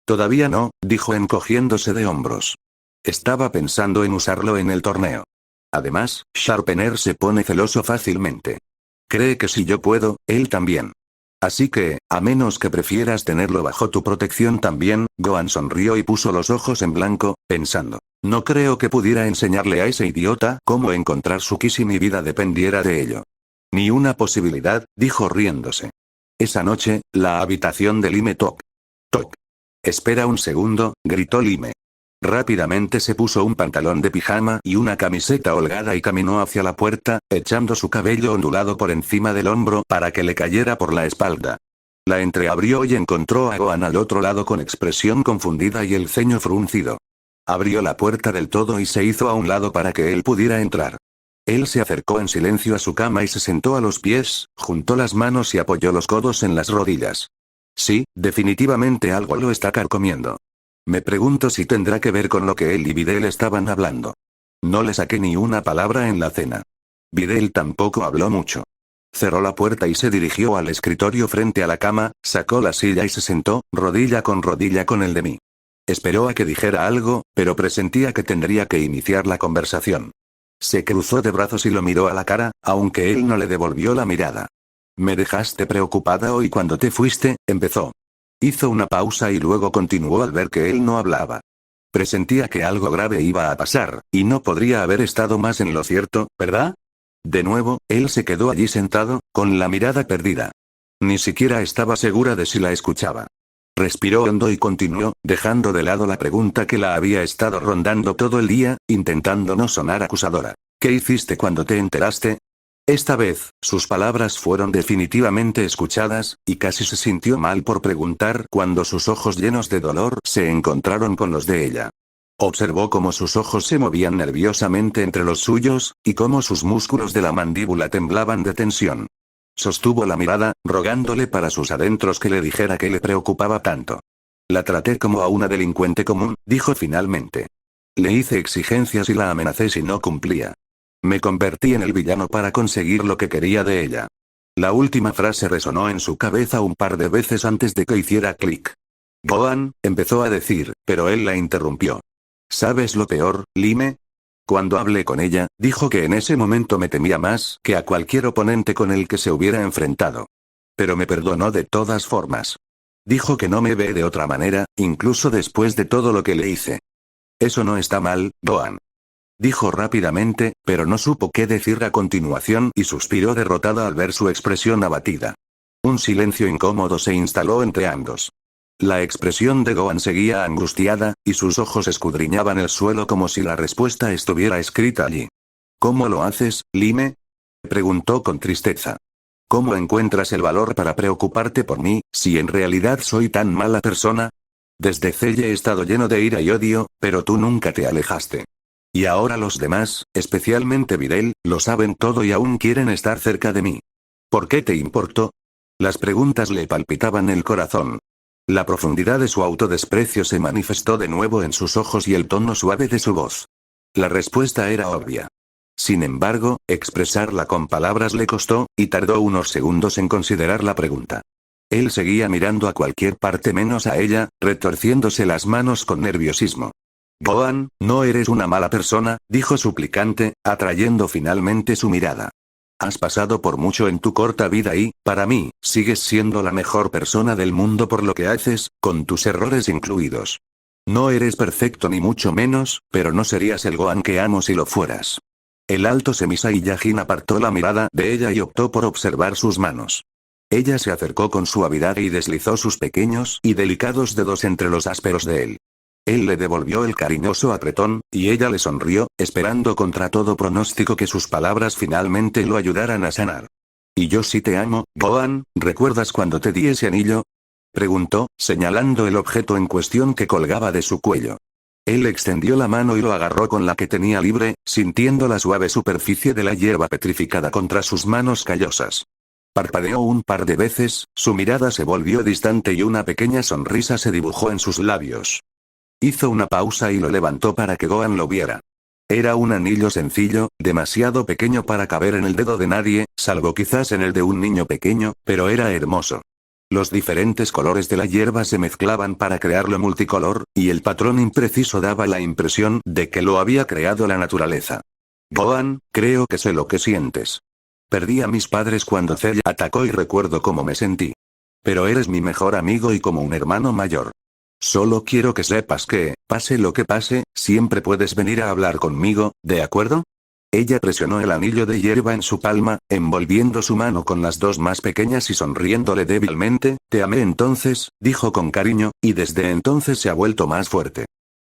S1: Todavía no, dijo encogiéndose de hombros. Estaba pensando en usarlo en el torneo. Además, Sharpener se pone celoso fácilmente. Cree que si yo puedo, él también. Así que, a menos que prefieras tenerlo bajo tu protección también, Gohan sonrió y puso los ojos en blanco, pensando. No creo que pudiera enseñarle a ese idiota cómo encontrar su ki si mi vida dependiera de ello. Ni una posibilidad, dijo riéndose. Esa noche, la habitación de Lime toc. Toc. Espera un segundo, gritó Lime. Rápidamente se puso un pantalón de pijama y una camiseta holgada y caminó hacia la puerta, echando su cabello ondulado por encima del hombro para que le cayera por la espalda. La entreabrió y encontró a Gohan al otro lado con expresión confundida y el ceño fruncido. Abrió la puerta del todo y se hizo a un lado para que él pudiera entrar. Él se acercó en silencio a su cama y se sentó a los pies, juntó las manos y apoyó los codos en las rodillas. Sí, definitivamente algo lo está carcomiendo. Me pregunto si tendrá que ver con lo que él y Videl estaban hablando. No le saqué ni una palabra en la cena. Videl tampoco habló mucho. Cerró la puerta y se dirigió al escritorio frente a la cama, sacó la silla y se sentó, rodilla con el de mí. Esperó a que dijera algo, pero presentía que tendría que iniciar la conversación. Se cruzó de brazos y lo miró a la cara, aunque él no le devolvió la mirada. Me dejaste preocupada hoy cuando te fuiste, empezó. Hizo una pausa y luego continuó al ver que él no hablaba. Presentía que algo grave iba a pasar, y no podría haber estado más en lo cierto, ¿verdad? De nuevo, él se quedó allí sentado, con la mirada perdida. Ni siquiera estaba segura de si la escuchaba. Respiró hondo y continuó, dejando de lado la pregunta que la había estado rondando todo el día, intentando no sonar acusadora. ¿Qué hiciste cuando te enteraste? Esta vez, sus palabras fueron definitivamente escuchadas, y casi se sintió mal por preguntar cuando sus ojos llenos de dolor se encontraron con los de ella. Observó cómo sus ojos se movían nerviosamente entre los suyos, y cómo sus músculos de la mandíbula temblaban de tensión. Sostuvo la mirada, rogándole para sus adentros que le dijera qué le preocupaba tanto. La traté como a una delincuente común, dijo finalmente. Le hice exigencias y la amenacé si no cumplía. Me convertí en el villano para conseguir lo que quería de ella. La última frase resonó en su cabeza un par de veces antes de que hiciera clic. Gohan, empezó a decir, pero él la interrumpió. ¿Sabes lo peor, Lime? Cuando hablé con ella, dijo que en ese momento me temía más que a cualquier oponente con el que se hubiera enfrentado. Pero me perdonó de todas formas. Dijo que no me ve de otra manera, incluso después de todo lo que le hice. Eso no está mal, Gohan. Dijo rápidamente, pero no supo qué decir a continuación y suspiró derrotada al ver su expresión abatida. Un silencio incómodo se instaló entre ambos. La expresión de Gohan seguía angustiada, y sus ojos escudriñaban el suelo como si la respuesta estuviera escrita allí. ¿Cómo lo haces, Lime? Preguntó con tristeza. ¿Cómo encuentras el valor para preocuparte por mí, si en realidad soy tan mala persona? Desde Cell he estado lleno de ira y odio, pero tú nunca te alejaste. Y ahora los demás, especialmente Videl, lo saben todo y aún quieren estar cerca de mí. ¿Por qué te importo? Las preguntas le palpitaban el corazón. La profundidad de su autodesprecio se manifestó de nuevo en sus ojos y el tono suave de su voz. La respuesta era obvia. Sin embargo, expresarla con palabras le costó, y tardó unos segundos en considerar la pregunta. Él seguía mirando a cualquier parte menos a ella, retorciéndose las manos con nerviosismo. Gohan, no eres una mala persona, dijo suplicante, atrayendo finalmente su mirada. Has pasado por mucho en tu corta vida y, para mí, sigues siendo la mejor persona del mundo por lo que haces, con tus errores incluidos. No eres perfecto ni mucho menos, pero no serías el Gohan que amo si lo fueras. El alto Saiyajin apartó la mirada de ella y optó por observar sus manos. Ella se acercó con suavidad y deslizó sus pequeños y delicados dedos entre los ásperos de él. Él le devolvió el cariñoso apretón, y ella le sonrió, esperando contra todo pronóstico que sus palabras finalmente lo ayudaran a sanar. «Y yo sí te amo, Gohan, ¿recuerdas cuando te di ese anillo?», preguntó, señalando el objeto en cuestión que colgaba de su cuello. Él extendió la mano y lo agarró con la que tenía libre, sintiendo la suave superficie de la hierba petrificada contra sus manos callosas. Parpadeó un par de veces, su mirada se volvió distante y una pequeña sonrisa se dibujó en sus labios. Hizo una pausa y lo levantó para que Gohan lo viera. Era un anillo sencillo, demasiado pequeño para caber en el dedo de nadie, salvo quizás en el de un niño pequeño, pero era hermoso. Los diferentes colores de la hierba se mezclaban para crearlo multicolor, y el patrón impreciso daba la impresión de que lo había creado la naturaleza. Gohan, creo que sé lo que sientes. Perdí a mis padres cuando Cell atacó y recuerdo cómo me sentí. Pero eres mi mejor amigo y como un hermano mayor. Solo quiero que sepas que, pase lo que pase, siempre puedes venir a hablar conmigo, ¿de acuerdo? Ella presionó el anillo de hierba en su palma, envolviendo su mano con las dos más pequeñas y sonriéndole débilmente. Te amé entonces, dijo con cariño, y desde entonces se ha vuelto más fuerte.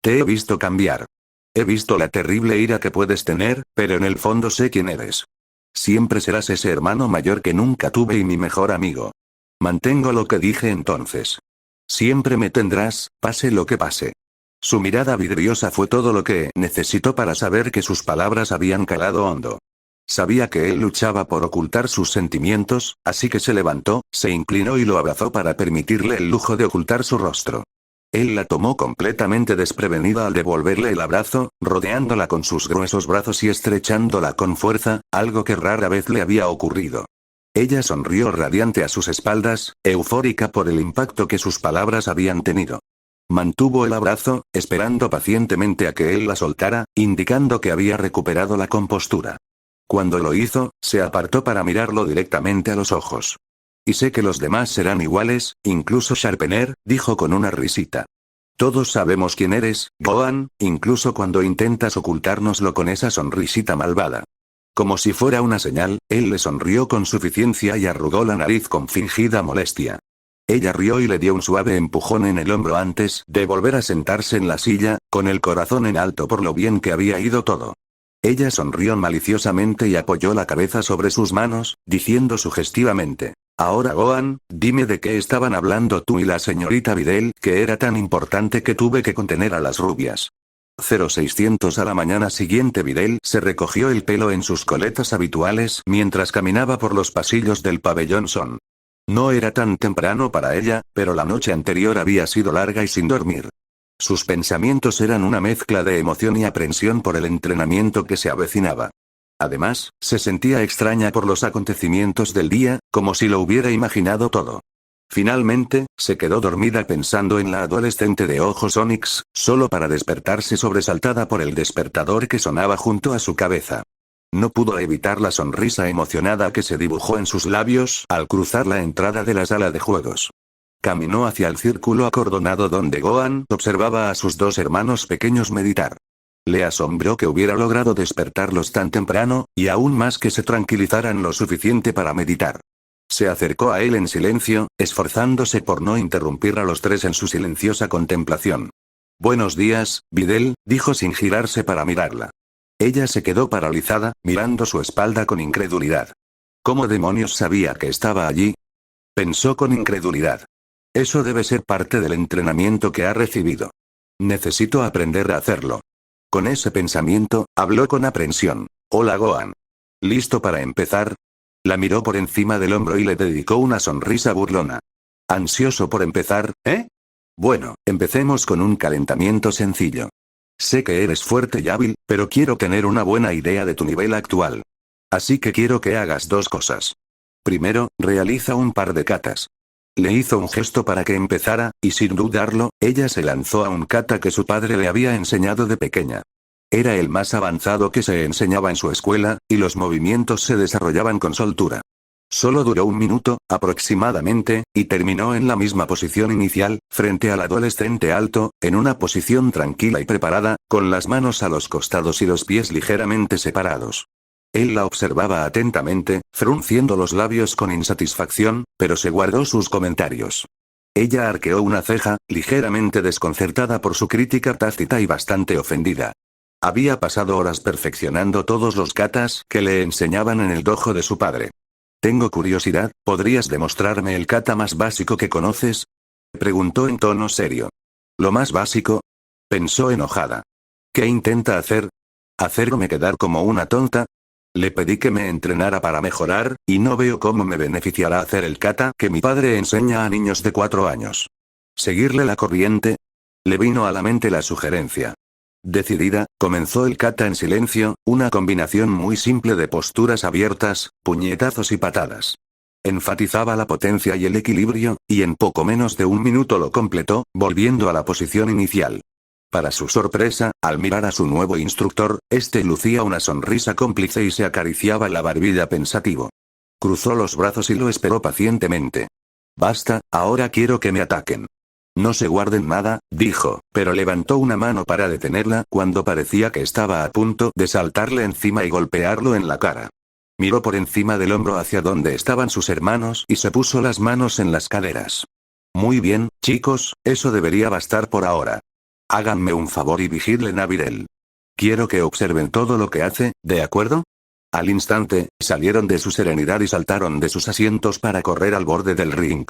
S1: Te he visto cambiar. He visto la terrible ira que puedes tener, pero en el fondo sé quién eres. Siempre serás ese hermano mayor que nunca tuve y mi mejor amigo. Mantengo lo que dije entonces. Siempre me tendrás, pase lo que pase. Su mirada vidriosa fue todo lo que necesitó para saber que sus palabras habían calado hondo. Sabía que él luchaba por ocultar sus sentimientos, así que se levantó, se inclinó y lo abrazó para permitirle el lujo de ocultar su rostro. Él la tomó completamente desprevenida al devolverle el abrazo, rodeándola con sus gruesos brazos y estrechándola con fuerza, algo que rara vez le había ocurrido. Ella sonrió radiante a sus espaldas, eufórica por el impacto que sus palabras habían tenido. Mantuvo el abrazo, esperando pacientemente a que él la soltara, indicando que había recuperado la compostura. Cuando lo hizo, se apartó para mirarlo directamente a los ojos. Y sé que los demás serán iguales, incluso Sharpener, dijo con una risita. Todos sabemos quién eres, Gohan, incluso cuando intentas ocultárnoslo con esa sonrisita malvada. Como si fuera una señal, él le sonrió con suficiencia y arrugó la nariz con fingida molestia. Ella rió y le dio un suave empujón en el hombro antes de volver a sentarse en la silla, con el corazón en alto por lo bien que había ido todo. Ella sonrió maliciosamente y apoyó la cabeza sobre sus manos, diciendo sugestivamente: Ahora Gohan, dime de qué estaban hablando tú y la señorita Videl, que era tan importante que tuve que contener a las rubias. 0600 a la mañana siguiente Videl se recogió el pelo en sus coletas habituales mientras caminaba por los pasillos del pabellón Son. No era tan temprano para ella, pero la noche anterior había sido larga y sin dormir. Sus pensamientos eran una mezcla de emoción y aprensión por el entrenamiento que se avecinaba. Además, se sentía extraña por los acontecimientos del día, como si lo hubiera imaginado todo. Finalmente, se quedó dormida pensando en la adolescente de ojos onix, solo para despertarse sobresaltada por el despertador que sonaba junto a su cabeza. No pudo evitar la sonrisa emocionada que se dibujó en sus labios al cruzar la entrada de la sala de juegos. Caminó hacia el círculo acordonado donde Gohan observaba a sus dos hermanos pequeños meditar. Le asombró que hubiera logrado despertarlos tan temprano, y aún más que se tranquilizaran lo suficiente para meditar. Se acercó a él en silencio, esforzándose por no interrumpir a los tres en su silenciosa contemplación. Buenos días, Videl, dijo sin girarse para mirarla. Ella se quedó paralizada, mirando su espalda con incredulidad. ¿Cómo demonios sabía que estaba allí? Pensó con incredulidad. Eso debe ser parte del entrenamiento que ha recibido. Necesito aprender a hacerlo. Con ese pensamiento, habló con aprensión. Hola Gohan. ¿Listo para empezar? La miró por encima del hombro y le dedicó una sonrisa burlona. ¿Ansioso por empezar, eh? Bueno, empecemos con un calentamiento sencillo. Sé que eres fuerte y hábil, pero quiero tener una buena idea de tu nivel actual. Así que quiero que hagas dos cosas. Primero, realiza un par de katas. Le hizo un gesto para que empezara, y sin dudarlo, ella se lanzó a un kata que su padre le había enseñado de pequeña. Era el más avanzado que se enseñaba en su escuela, y los movimientos se desarrollaban con soltura. Solo duró 1 minuto, aproximadamente, y terminó en la misma posición inicial, frente al adolescente alto, en una posición tranquila y preparada, con las manos a los costados y los pies ligeramente separados. Él la observaba atentamente, frunciendo los labios con insatisfacción, pero se guardó sus comentarios. Ella arqueó una ceja, ligeramente desconcertada por su crítica tácita y bastante ofendida. Había pasado horas perfeccionando todos los katas que le enseñaban en el dojo de su padre. Tengo curiosidad, ¿podrías demostrarme el kata más básico que conoces? Preguntó en tono serio. ¿Lo más básico? Pensó enojada. ¿Qué intenta hacer? ¿Hacerme quedar como una tonta? Le pedí que me entrenara para mejorar, y no veo cómo me beneficiará hacer el kata que mi padre enseña a niños de 4 años. ¿Seguirle la corriente? Le vino a la mente la sugerencia. Decidida, comenzó el kata en silencio, una combinación muy simple de posturas abiertas, puñetazos y patadas. Enfatizaba la potencia y el equilibrio, y en poco menos de 1 minuto lo completó, volviendo a la posición inicial. Para su sorpresa, al mirar a su nuevo instructor, este lucía una sonrisa cómplice y se acariciaba la barbilla pensativo. Cruzó los brazos y lo esperó pacientemente. Basta, ahora quiero que me ataquen. No se guarden nada, dijo, pero levantó una mano para detenerla cuando parecía que estaba a punto de saltarle encima y golpearlo en la cara. Miró por encima del hombro hacia donde estaban sus hermanos y se puso las manos en las caderas. Muy bien, chicos, eso debería bastar por ahora. Háganme un favor y vigilen a Videl. Quiero que observen todo lo que hace, ¿de acuerdo? Al instante, salieron de su serenidad y saltaron de sus asientos para correr al borde del ring.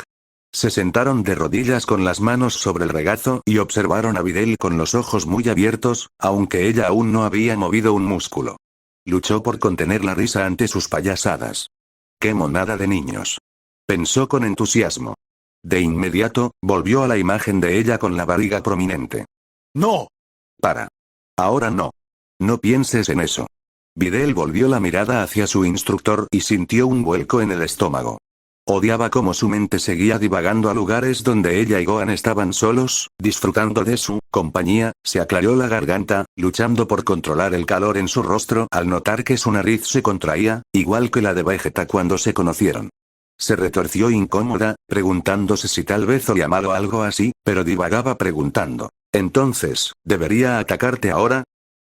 S1: Se sentaron de rodillas con las manos sobre el regazo y observaron a Videl con los ojos muy abiertos, aunque ella aún no había movido un músculo. Luchó por contener la risa ante sus payasadas. ¡Qué monada de niños! Pensó con entusiasmo. De inmediato, volvió a la imagen de ella con la barriga prominente. ¡No! Para. Ahora no. No pienses en eso. Videl volvió la mirada hacia su instructor y sintió un vuelco en el estómago. Odiaba cómo su mente seguía divagando a lugares donde ella y Gohan estaban solos, disfrutando de su compañía. Se aclaró la garganta, luchando por controlar el calor en su rostro al notar que su nariz se contraía, igual que la de Vegeta cuando se conocieron. Se retorció incómoda, preguntándose si tal vez olía mal o algo así, pero divagaba preguntando. Entonces, ¿debería atacarte ahora?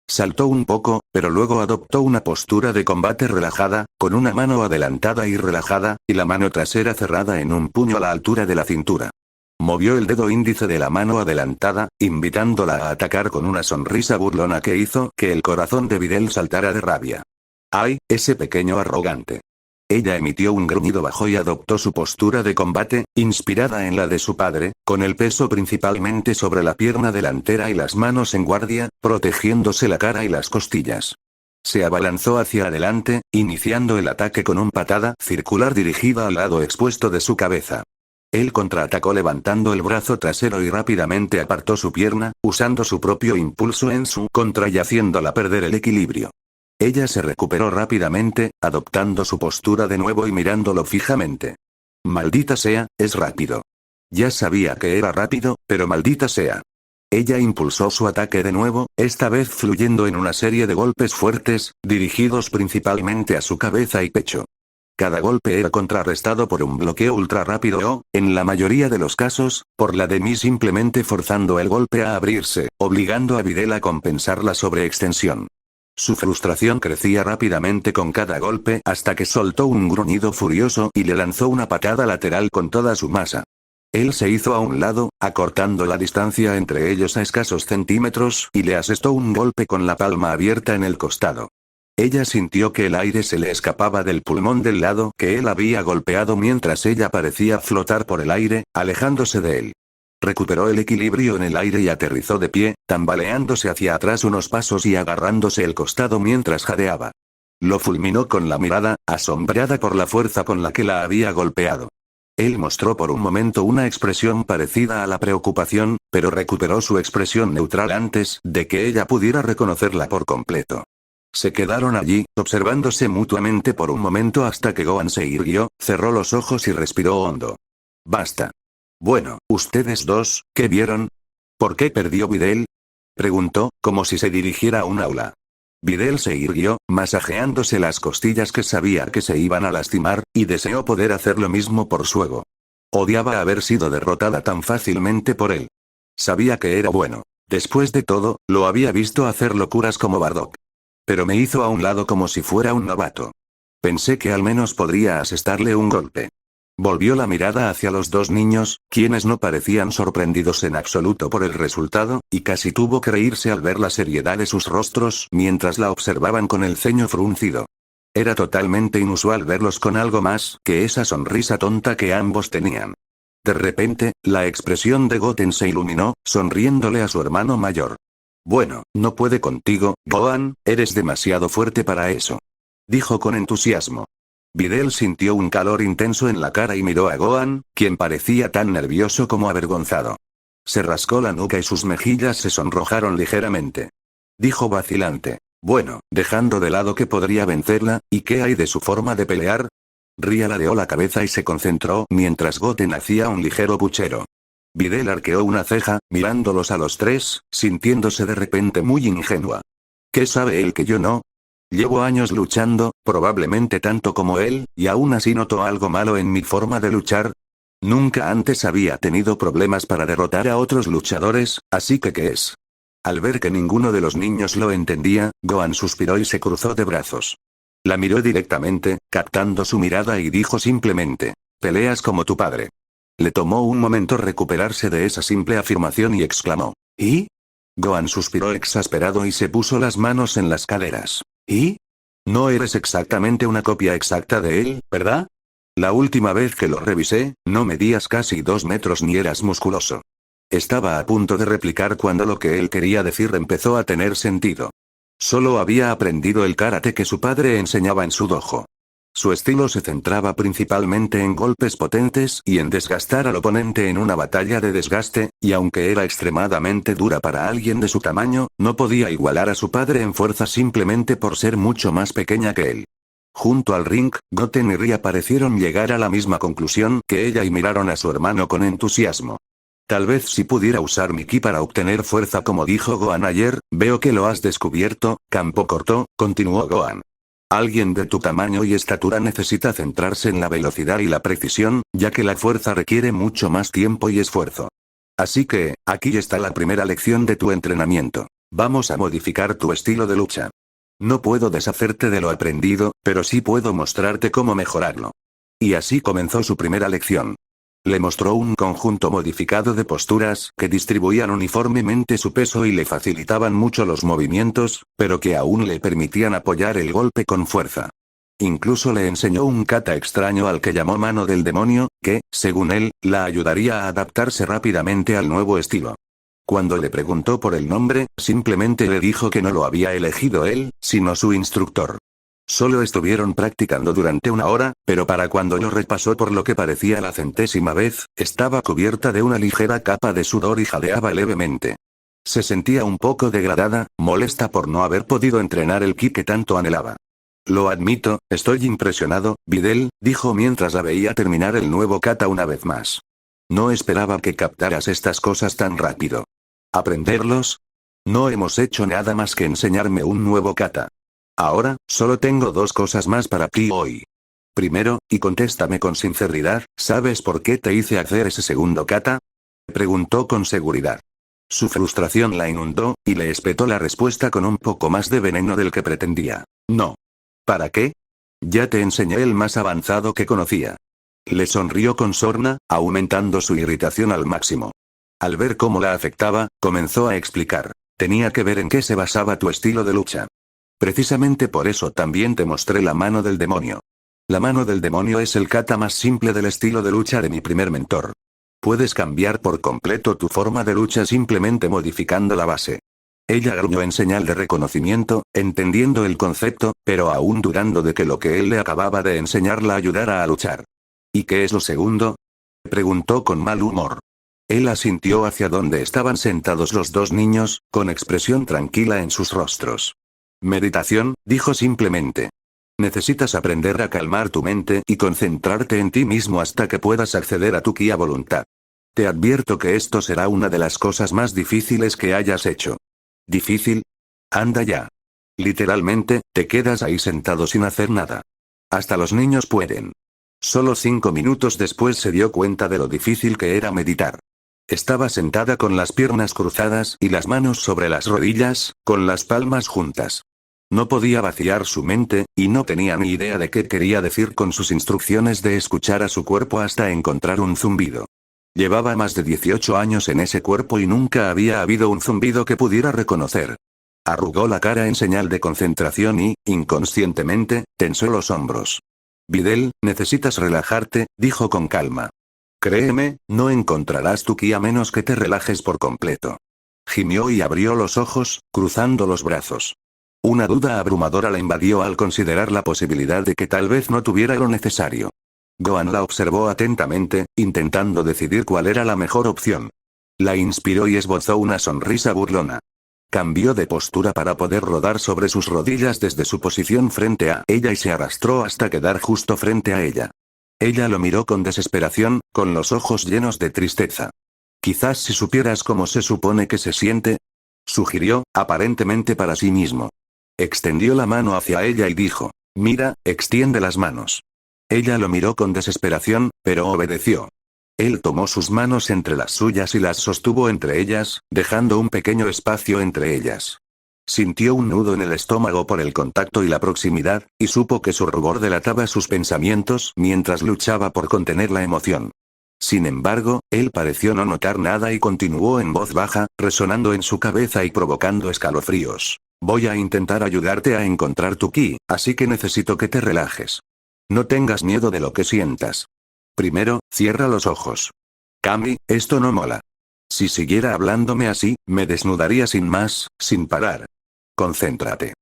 S1: Saltó un poco, pero luego adoptó una postura de combate relajada, con una mano adelantada y relajada, y la mano trasera cerrada en un puño a la altura de la cintura. Movió el dedo índice de la mano adelantada, invitándola a atacar con una sonrisa burlona que hizo que el corazón de Videl saltara de rabia. ¡Ay, ese pequeño arrogante! Ella emitió un gruñido bajo y adoptó su postura de combate, inspirada en la de su padre, con el peso principalmente sobre la pierna delantera y las manos en guardia, protegiéndose la cara y las costillas. Se abalanzó hacia adelante, iniciando el ataque con una patada circular dirigida al lado expuesto de su cabeza. Él contraatacó levantando el brazo trasero y rápidamente apartó su pierna, usando su propio impulso en su contra y haciéndola perder el equilibrio. Ella se recuperó rápidamente, adoptando su postura de nuevo y mirándolo fijamente. Maldita sea, es rápido. Ya sabía que era rápido, pero maldita sea. Ella impulsó su ataque de nuevo, esta vez fluyendo en una serie de golpes fuertes, dirigidos principalmente a su cabeza y pecho. Cada golpe era contrarrestado por un bloqueo ultra rápido o, en la mayoría de los casos, por la de Mi simplemente forzando el golpe a abrirse, obligando a Videl a compensar la sobreextensión. Su frustración crecía rápidamente con cada golpe hasta que soltó un gruñido furioso y le lanzó una patada lateral con toda su masa. Él se hizo a un lado, acortando la distancia entre ellos a escasos centímetros y le asestó un golpe con la palma abierta en el costado. Ella sintió que el aire se le escapaba del pulmón del lado que él había golpeado mientras ella parecía flotar por el aire, alejándose de él. Recuperó el equilibrio en el aire y aterrizó de pie, tambaleándose hacia atrás unos pasos y agarrándose el costado mientras jadeaba. Lo fulminó con la mirada, asombrada por la fuerza con la que la había golpeado. Él mostró por un momento una expresión parecida a la preocupación, pero recuperó su expresión neutral antes de que ella pudiera reconocerla por completo. Se quedaron allí, observándose mutuamente por un momento hasta que Gohan se irguió, cerró los ojos y respiró hondo. Basta. Bueno, ustedes dos, ¿qué vieron? ¿Por qué perdió Videl? Preguntó, como si se dirigiera a un aula. Videl se irguió, masajeándose las costillas que sabía que se iban a lastimar, y deseó poder hacer lo mismo por su ego. Odiaba haber sido derrotada tan fácilmente por él. Sabía que era bueno. Después de todo, lo había visto hacer locuras como Bardock. Pero me hizo a un lado como si fuera un novato. Pensé que al menos podría asestarle un golpe. Volvió la mirada hacia los dos niños, quienes no parecían sorprendidos en absoluto por el resultado, y casi tuvo que reírse al ver la seriedad de sus rostros mientras la observaban con el ceño fruncido. Era totalmente inusual verlos con algo más que esa sonrisa tonta que ambos tenían. De repente, la expresión de Goten se iluminó, sonriéndole a su hermano mayor. Bueno, no puede contigo, Gohan, eres demasiado fuerte para eso. Dijo con entusiasmo. Videl sintió un calor intenso en la cara y miró a Gohan, quien parecía tan nervioso como avergonzado. Se rascó la nuca y sus mejillas se sonrojaron ligeramente. Dijo vacilante. Bueno, dejando de lado que podría vencerla, ¿y qué hay de su forma de pelear? Ria ladeó la cabeza y se concentró mientras Goten hacía un ligero puchero. Videl arqueó una ceja, mirándolos a los tres, sintiéndose de repente muy ingenua. ¿Qué sabe él que yo no? Llevo años luchando, probablemente tanto como él, y aún así noto algo malo en mi forma de luchar. Nunca antes había tenido problemas para derrotar a otros luchadores, así que ¿qué es? Al ver que ninguno de los niños lo entendía, Gohan suspiró y se cruzó de brazos. La miró directamente, captando su mirada y dijo simplemente, «Peleas como tu padre». Le tomó un momento recuperarse de esa simple afirmación y exclamó, ¿y? Gohan suspiró exasperado y se puso las manos en las caderas. ¿Y? No eres exactamente una copia exacta de él, ¿verdad? La última vez que lo revisé, no medías casi 2 metros ni eras musculoso. Estaba a punto de replicar cuando lo que él quería decir empezó a tener sentido. Solo había aprendido el karate que su padre enseñaba en su dojo. Su estilo se centraba principalmente en golpes potentes y en desgastar al oponente en una batalla de desgaste, y aunque era extremadamente dura para alguien de su tamaño, no podía igualar a su padre en fuerza simplemente por ser mucho más pequeña que él. Junto al ring, Goten y Ria parecieron llegar a la misma conclusión que ella y miraron a su hermano con entusiasmo. Tal vez si pudiera usar mi ki para obtener fuerza como dijo Gohan ayer, veo que lo has descubierto, campo corto, continuó Gohan. Alguien de tu tamaño y estatura necesita centrarse en la velocidad y la precisión, ya que la fuerza requiere mucho más tiempo y esfuerzo. Así que, aquí está la primera lección de tu entrenamiento. Vamos a modificar tu estilo de lucha. No puedo deshacerte de lo aprendido, pero sí puedo mostrarte cómo mejorarlo. Y así comenzó su primera lección. Le mostró un conjunto modificado de posturas que distribuían uniformemente su peso y le facilitaban mucho los movimientos, pero que aún le permitían apoyar el golpe con fuerza. Incluso le enseñó un kata extraño al que llamó mano del demonio, que, según él, la ayudaría a adaptarse rápidamente al nuevo estilo. Cuando le preguntó por el nombre, simplemente le dijo que no lo había elegido él, sino su instructor. Solo estuvieron practicando durante 1 hora, pero para cuando lo repasó por lo que parecía la 100ª vez, estaba cubierta de una ligera capa de sudor y jadeaba levemente. Se sentía un poco degradada, molesta por no haber podido entrenar el ki que tanto anhelaba. Lo admito, estoy impresionado, Videl, dijo mientras la veía terminar el nuevo kata una vez más. No esperaba que captaras estas cosas tan rápido. ¿Aprenderlos? No hemos hecho nada más que enseñarme un nuevo kata. Ahora, solo tengo 2 cosas más para ti hoy. Primero, y contéstame con sinceridad, ¿sabes por qué te hice hacer ese segundo kata? Preguntó con seguridad. Su frustración la inundó, y le espetó la respuesta con un poco más de veneno del que pretendía. No. ¿Para qué? Ya te enseñé el más avanzado que conocía. Le sonrió con sorna, aumentando su irritación al máximo. Al ver cómo la afectaba, comenzó a explicar. Tenía que ver en qué se basaba tu estilo de lucha. Precisamente por eso también te mostré la mano del demonio. La mano del demonio es el kata más simple del estilo de lucha de mi primer mentor. Puedes cambiar por completo tu forma de lucha simplemente modificando la base. Ella gruñó en señal de reconocimiento, entendiendo el concepto, pero aún dudando de que lo que él le acababa de enseñar la ayudara a luchar. ¿Y qué es lo segundo? Preguntó con mal humor. Él asintió hacia donde estaban sentados los 2 niños, con expresión tranquila en sus rostros. Meditación, dijo simplemente. Necesitas aprender a calmar tu mente y concentrarte en ti mismo hasta que puedas acceder a tu ki a voluntad. Te advierto que esto será una de las cosas más difíciles que hayas hecho. ¿Difícil? Anda ya. Literalmente, te quedas ahí sentado sin hacer nada. Hasta los niños pueden. Solo 5 minutos después se dio cuenta de lo difícil que era meditar. Estaba sentada con las piernas cruzadas y las manos sobre las rodillas, con las palmas juntas. No podía vaciar su mente, y no tenía ni idea de qué quería decir con sus instrucciones de escuchar a su cuerpo hasta encontrar un zumbido. Llevaba más de 18 años en ese cuerpo y nunca había habido un zumbido que pudiera reconocer. Arrugó la cara en señal de concentración y, inconscientemente, tensó los hombros. Videl, necesitas relajarte, dijo con calma. Créeme, no encontrarás tu ki a menos que te relajes por completo. Gimió y abrió los ojos, cruzando los brazos. Una duda abrumadora la invadió al considerar la posibilidad de que tal vez no tuviera lo necesario. Gohan la observó atentamente, intentando decidir cuál era la mejor opción. La inspiró y esbozó una sonrisa burlona. Cambió de postura para poder rodar sobre sus rodillas desde su posición frente a ella y se arrastró hasta quedar justo frente a ella. Ella lo miró con desesperación, con los ojos llenos de tristeza. Quizás si supieras cómo se supone que se siente, sugirió, aparentemente para sí mismo. Extendió la mano hacia ella y dijo, mira, extiende las manos. Ella lo miró con desesperación, pero obedeció. Él tomó sus manos entre las suyas y las sostuvo entre ellas, dejando un pequeño espacio entre ellas. Sintió un nudo en el estómago por el contacto y la proximidad, y supo que su rubor delataba sus pensamientos mientras luchaba por contener la emoción. Sin embargo, él pareció no notar nada y continuó en voz baja, resonando en su cabeza y provocando escalofríos. Voy a intentar ayudarte a encontrar tu ki, así que necesito que te relajes. No tengas miedo de lo que sientas. Primero, cierra los ojos. Kami, esto no mola. Si siguiera hablándome así, me desnudaría sin más, sin parar. Concéntrate.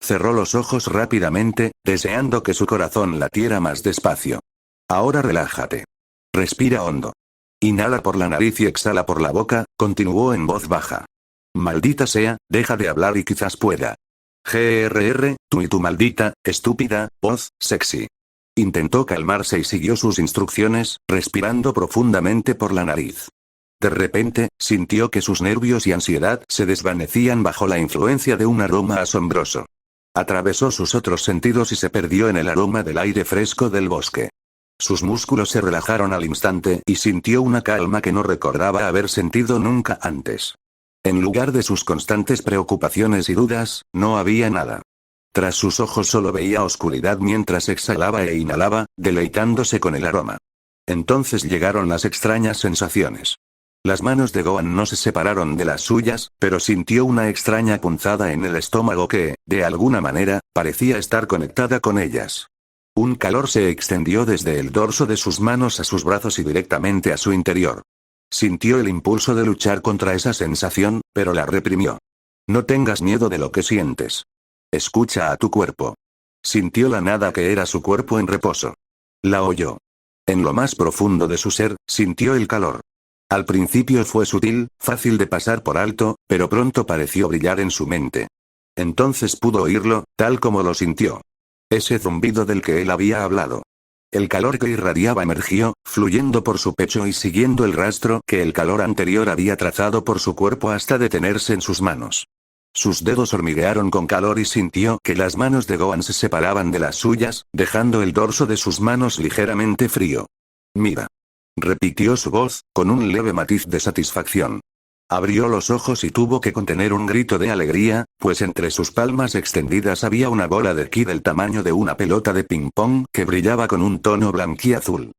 S1: Cerró los ojos rápidamente, deseando que su corazón latiera más despacio. Ahora relájate. Respira hondo. Inhala por la nariz y exhala por la boca, continuó en voz baja. Maldita sea, deja de hablar y quizás pueda. GRR, tú y tu maldita, estúpida, voz, sexy. Intentó calmarse y siguió sus instrucciones, respirando profundamente por la nariz. De repente, sintió que sus nervios y ansiedad se desvanecían bajo la influencia de un aroma asombroso. Atravesó sus otros sentidos y se perdió en el aroma del aire fresco del bosque. Sus músculos se relajaron al instante y sintió una calma que no recordaba haber sentido nunca antes. En lugar de sus constantes preocupaciones y dudas, no había nada. Tras sus ojos solo veía oscuridad mientras exhalaba e inhalaba, deleitándose con el aroma. Entonces llegaron las extrañas sensaciones. Las manos de Gohan no se separaron de las suyas, pero sintió una extraña punzada en el estómago que, de alguna manera, parecía estar conectada con ellas. Un calor se extendió desde el dorso de sus manos a sus brazos y directamente a su interior. Sintió el impulso de luchar contra esa sensación, pero la reprimió. No tengas miedo de lo que sientes. Escucha a tu cuerpo. Sintió la nada que era su cuerpo en reposo. La oyó. En lo más profundo de su ser, sintió el calor. Al principio fue sutil, fácil de pasar por alto, pero pronto pareció brillar en su mente. Entonces pudo oírlo, tal como lo sintió. Ese zumbido del que él había hablado. El calor que irradiaba emergió, fluyendo por su pecho y siguiendo el rastro que el calor anterior había trazado por su cuerpo hasta detenerse en sus manos. Sus dedos hormiguearon con calor y sintió que las manos de Gohan se separaban de las suyas, dejando el dorso de sus manos ligeramente frío. Mira. Repitió su voz, con un leve matiz de satisfacción. Abrió los ojos y tuvo que contener un grito de alegría, pues entre sus palmas extendidas había una bola de ki del tamaño de una pelota de ping-pong que brillaba con un tono blanquiazul.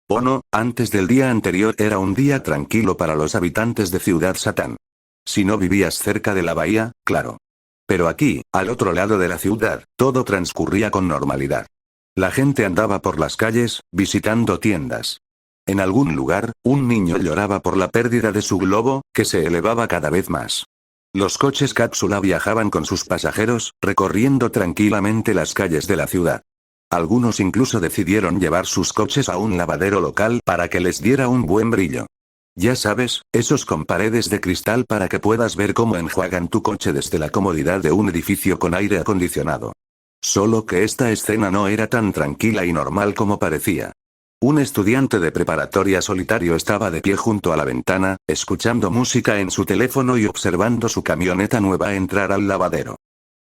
S1: No, antes del día anterior era un día tranquilo para los habitantes de Ciudad Satán. Si no vivías cerca de la bahía, claro. Pero aquí, al otro lado de la ciudad, todo transcurría con normalidad. La gente andaba por las calles, visitando tiendas. En algún lugar, un niño lloraba por la pérdida de su globo, que se elevaba cada vez más. Los coches cápsula viajaban con sus pasajeros, recorriendo tranquilamente las calles de la ciudad. Algunos incluso decidieron llevar sus coches a un lavadero local para que les diera un buen brillo. Ya sabes, esos con paredes de cristal para que puedas ver cómo enjuagan tu coche desde la comodidad de un edificio con aire acondicionado. Solo que esta escena no era tan tranquila y normal como parecía. Un estudiante de preparatoria solitario estaba de pie junto a la ventana, escuchando música en su teléfono y observando su camioneta nueva entrar al lavadero.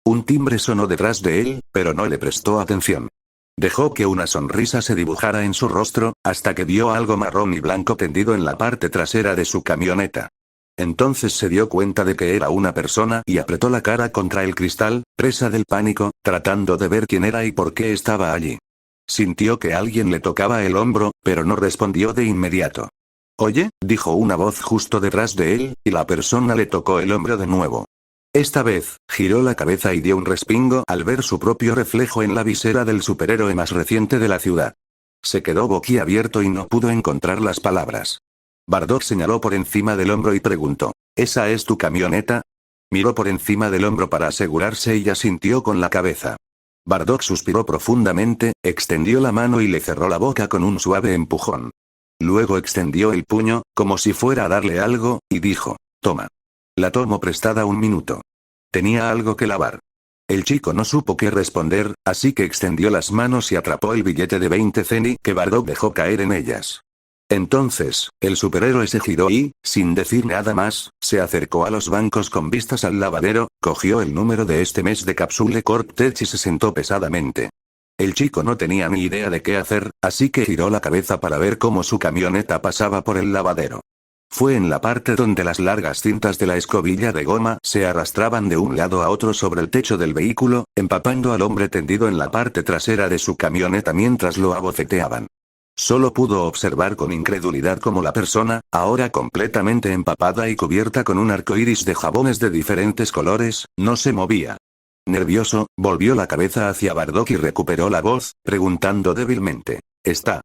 S1: Un timbre sonó detrás de él, pero no le prestó atención. Dejó que una sonrisa se dibujara en su rostro, hasta que vio algo marrón y blanco tendido en la parte trasera de su camioneta. Entonces se dio cuenta de que era una persona y apretó la cara contra el cristal, presa del pánico, tratando de ver quién era y por qué estaba allí. Sintió que alguien le tocaba el hombro, pero no respondió de inmediato. Oye, dijo una voz justo detrás de él, y la persona le tocó el hombro de nuevo. Esta vez, giró la cabeza y dio un respingo al ver su propio reflejo en la visera del superhéroe más reciente de la ciudad. Se quedó boquiabierto y no pudo encontrar las palabras. Bardock señaló por encima del hombro y preguntó, ¿esa es tu camioneta? Miró por encima del hombro para asegurarse y asintió con la cabeza. Bardock suspiró profundamente, extendió la mano y le cerró la boca con un suave empujón. Luego extendió el puño, como si fuera a darle algo, y dijo, toma. La tomó prestada un minuto. Tenía algo que lavar. El chico no supo qué responder, así que extendió las manos y atrapó el billete de 20 ceni que Bardock dejó caer en ellas. Entonces, el superhéroe se giró y, sin decir nada más, se acercó a los bancos con vistas al lavadero, cogió el número de este mes de Capsule Corp Tech y se sentó pesadamente. El chico no tenía ni idea de qué hacer, así que giró la cabeza para ver cómo su camioneta pasaba por el lavadero. Fue en la parte donde las largas cintas de la escobilla de goma se arrastraban de un lado a otro sobre el techo del vehículo, empapando al hombre tendido en la parte trasera de su camioneta mientras lo abofeteaban. Solo pudo observar con incredulidad cómo la persona, ahora completamente empapada y cubierta con un arco iris de jabones de diferentes colores, no se movía. Nervioso, volvió la cabeza hacia Bardock y recuperó la voz, preguntando débilmente: ¿Está?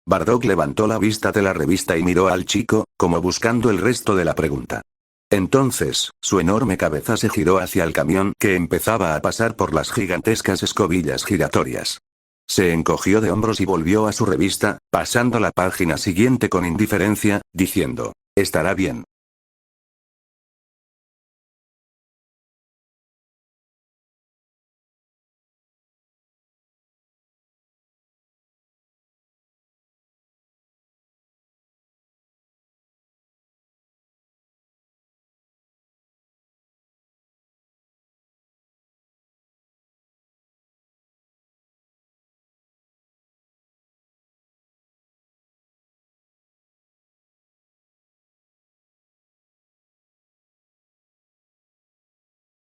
S1: Bardock levantó la vista de la revista y miró al chico, como buscando el resto de la pregunta. Entonces, su enorme cabeza se giró hacia el camión que empezaba a pasar por las gigantescas escobillas giratorias. Se encogió de hombros y volvió a su revista, pasando la página siguiente con indiferencia, diciendo: «Estará bien».